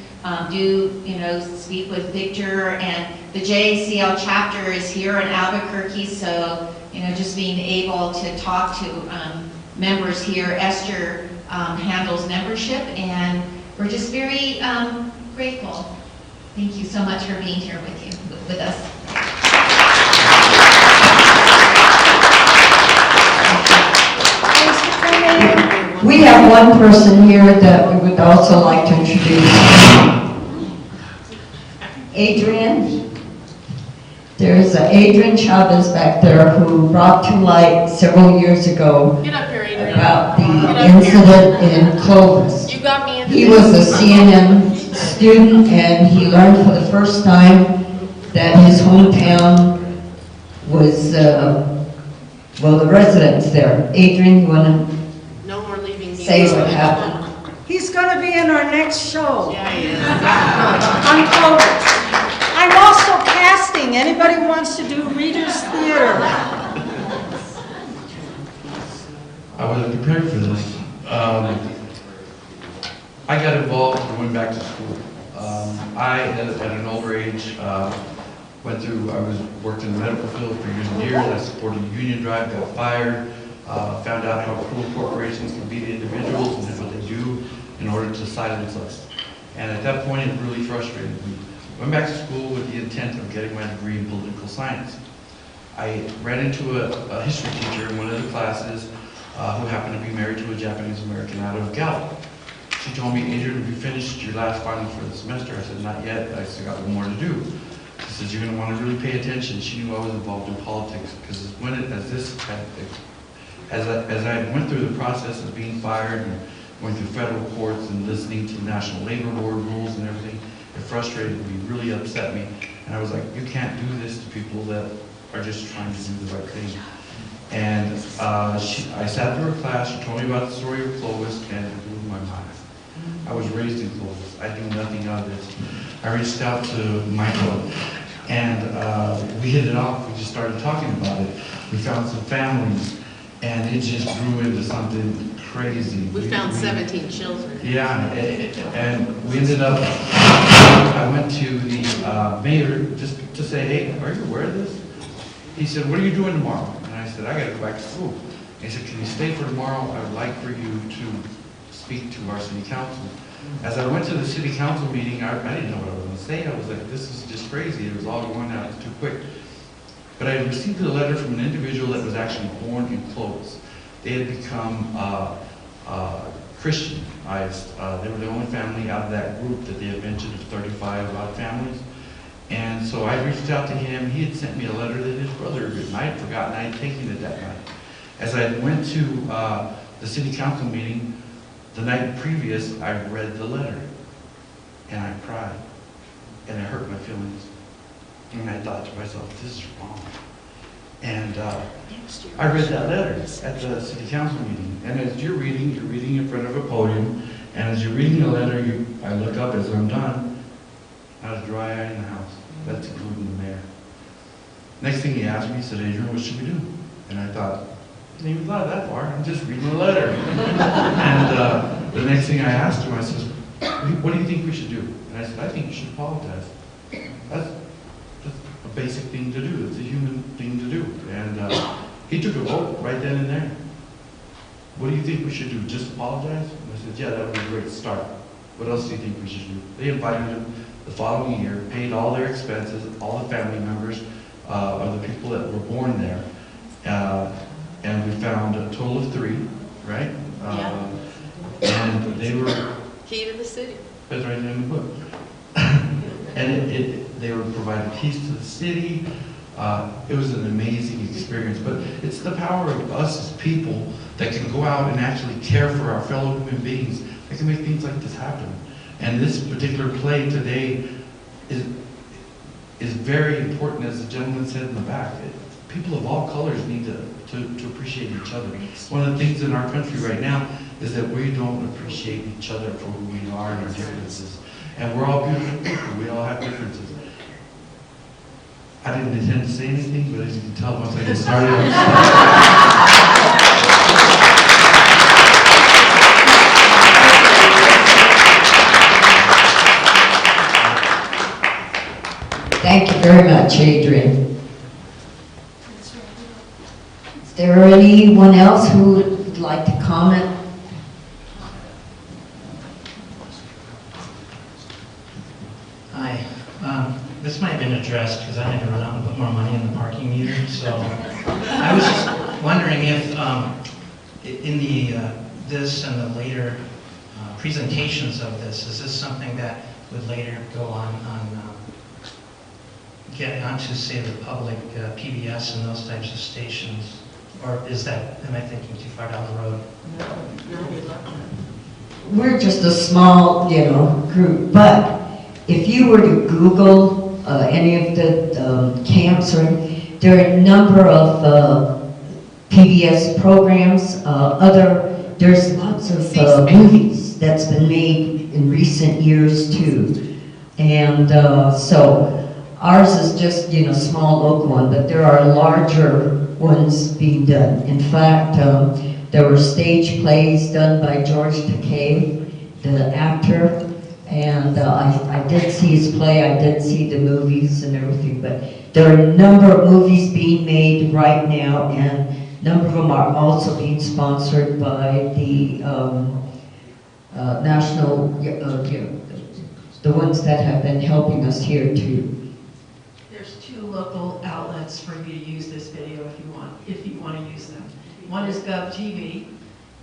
Do, you know, speak with Victor, and the JACL chapter is here in Albuquerque, so, you know, just being able to talk to members here. Esther handles membership, and we're just very grateful. Thank you so much for being here with us. We have one person here that we would also like to introduce. Adrian. There's Adrian Chavez back there who brought to light several years ago Get up here, Adrian. about the incident in Clovis. You got me into He this. was a CNN student, and he learned for the first time that his hometown was, well, the residents there. Adrian, you want No more leaving to me say alone. what happened? He's going to be in our next show. Yeah, he is. On Clovis. I'm also casting. Anybody who wants to do Reader's Theater? I wasn't prepared for this. I got involved and went back to school. I, at an older age, worked in the medical field for years and years. I supported the union drive, got fired, found out how cruel corporations can be to individuals and what they do in order to silence us. And at that point, it really frustrated me. Went back to school with the intent of getting my degree in political science. I ran into a history teacher in one of the classes who happened to be married to a Japanese American out of Gallup. She told me, Adrian, have you finished your last final for the semester? I said, not yet, I still got one more to do. She said, you're going to want to really pay attention. She knew I was involved in politics because as I went through the process of being fired and going through federal courts and listening to the National Labor Board rules and everything, it frustrated me, really upset me. And I was like, you can't do this to people that are just trying to do the right thing. And I sat through her class, she told me about the story of Clovis, and it blew my mind. I was raised in Clovis. I knew nothing of this. I reached out to Michael, and we hit it off. We just started talking about it. We found some families, and it just grew into something crazy. We found 17 children. Yeah, and we ended up, I went to the mayor just to say, hey, are you aware of this? He said, what are you doing tomorrow? And I said, I got to go back to school. He said, can you stay for tomorrow? I would like for you to speak to our city council. As I went to the city council meeting, I didn't know what I was going to say. I was like, this is just crazy. It was all going out too quick. But I received a letter from an individual that was actually born in Clovis. They had become Christianized. They were the only family out of that group that they had mentioned of 35 odd families. And so I reached out to him. He had sent me a letter that his brother had written. I had forgotten I had taken it that night. As I went to the city council meeting, the night previous, I read the letter. And I cried. And it hurt my feelings. And I thought to myself, this is wrong. And I read that letter at the city council meeting. And as you're reading in front of a podium. And as you're reading the letter, I look up as I'm done. Not a dry eye in the house. That's including the mayor. Next thing he asked me, he said, Adrian, what should we do? And I thought, I didn't even thought that far. I'm just reading the letter. And the next thing I asked him, I said, what do you think we should do? And I said, I think you should apologize. That's a basic thing to do. It's a human thing to do. And he took a vote right then and there. What do you think we should do? Just apologize? And I said, yeah, that would be a great start. What else do you think we should do? They invited him the following year, paid all their expenses, all the family members of the people that were born there. And we found a total of 3, right? Yeah. And they were... Key to the city. That's right in the book. And they were providing peace to the city. It was an amazing experience. But it's the power of us as people that can go out and actually care for our fellow human beings that can make things like this happen. And this particular play today is very important, as the gentleman said in the back. People of all colors need to appreciate each other. One of the things in our country right now is that we don't appreciate each other for who we are and our differences. And we're all beautiful people. We all have differences. I didn't intend to say anything, but as you can tell once I get started, I'm Thank you very much, Adrian. Is there anyone else who would like to comment? talking either, so I was just wondering if in the this and the later presentations of this, is this something that would later go on get onto, say, the public PBS and those types of stations? Or is that, am I thinking too far down the road? We're just a small, group, but if you were to Google any of the camps, there are a number of PBS programs, there's lots of movies that's been made in recent years too. And so ours is just, small local one, but there are larger ones being done. In fact, there were stage plays done by George Takei, the actor, and I did see his play, I did see the movies and everything, but there are a number of movies being made right now, and a number of them are also being sponsored by the national, the ones that have been helping us here too. There's 2 local outlets for you to use this video if you want to use them. One is GovTV,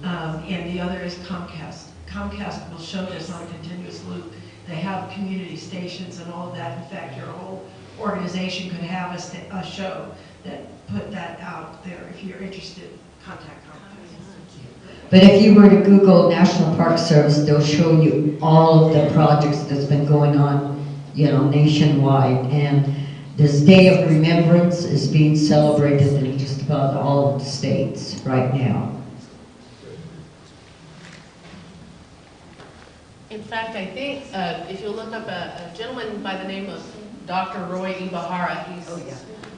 and the other is Comcast. Comcast will show this on a continuous loop. They have community stations and all of that. In fact, your whole organization could have a show that put that out there. If you're interested, contact Comcast. But if you were to Google National Park Service, they'll show you all of the projects that's been going on, nationwide. And this Day of Remembrance is being celebrated in just about all of the states right now. In fact, I think if you look up a gentleman by the name of Dr. Roy Ibahara,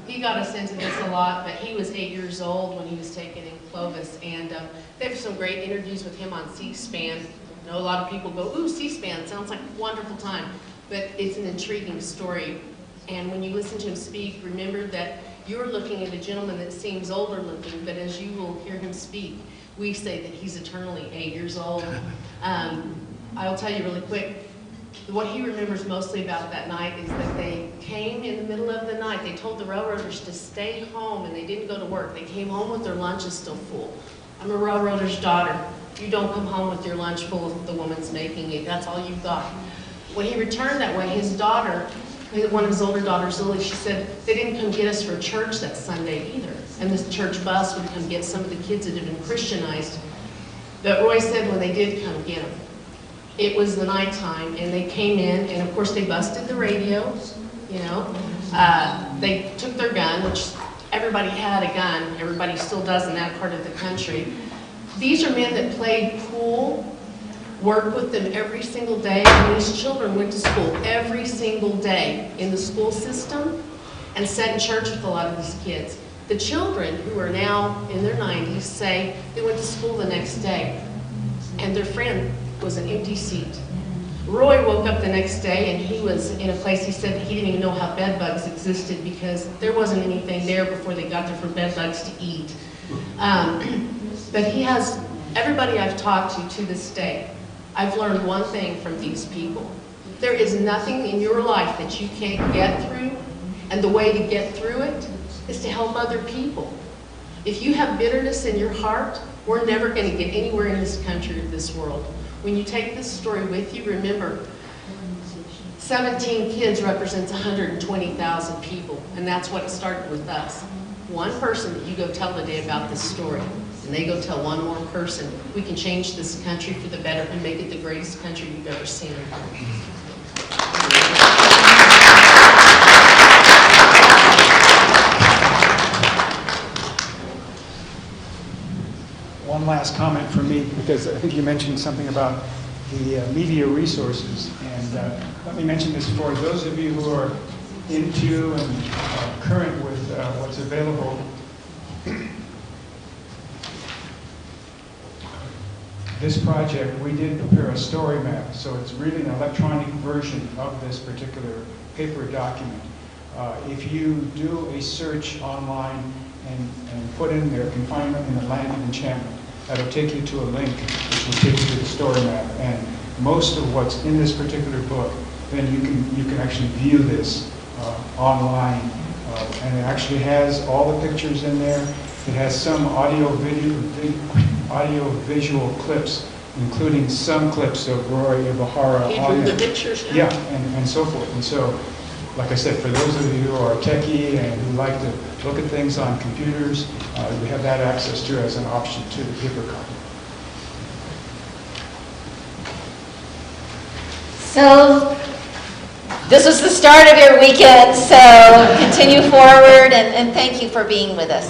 he got us into this a lot, but he was 8 years old when he was taken in Clovis, and they have some great interviews with him on C-SPAN. I know a lot of people go, ooh, C-SPAN, sounds like a wonderful time, but it's an intriguing story. And when you listen to him speak, remember that you're looking at a gentleman that seems older looking, but as you will hear him speak, we say that he's eternally 8 years old. I'll tell you really quick, what he remembers mostly about that night is that they came in the middle of the night. They told the railroaders to stay home, and they didn't go to work. They came home with their lunches still full. I'm a railroader's daughter. You don't come home with your lunch full if the woman's making it. That's all you've got. When he returned that way, his daughter, one of his older daughters, Lily, she said, they didn't come get us for church that Sunday either. And this church bus would come get some of the kids that had been Christianized. But Roy said when they did come get them, it was the nighttime, and they came in, and of course they busted the radio, They took their gun, which everybody had a gun. Everybody still does in that part of the country. These are men that played pool, worked with them every single day, and these children went to school every single day in the school system and sat in church with a lot of these kids. The children, who are now in their 90s, say they went to school the next day, and their friend was an empty seat. Roy woke up the next day and he was in a place, he said he didn't even know how bed bugs existed because there wasn't anything there before they got there for bed bugs to eat. But he has, everybody I've talked to this day, I've learned one thing from these people. There is nothing in your life that you can't get through, and the way to get through it is to help other people. If you have bitterness in your heart, we're never going to get anywhere in this country or this world. When you take this story with you, remember, 17 kids represents 120,000 people, and that's what started with us. One person that you go tell today about this story, and they go tell one more person, we can change this country for the better and make it the greatest country you've ever seen. One last comment from me, because I think you mentioned something about the media resources. And let me mention this for those of you who are into and current with what's available. This project, we did prepare a story map, so it's really an electronic version of this particular paper document. If you do a search online and put in there confinement in the land of enchantment, that'll take you to a link which will take you to the story map. And most of what's in this particular book, then you can actually view this online And it actually has all the pictures in there. It has some audio visual clips, including some clips of Roy Ibahara He on drew the there. pictures in? Yeah, and so forth. And so, like I said, for those of you who are techie and who like to look at things on computers, we have that access to as an option to the paper copy. So this was the start of your weekend, so continue forward, and thank you for being with us.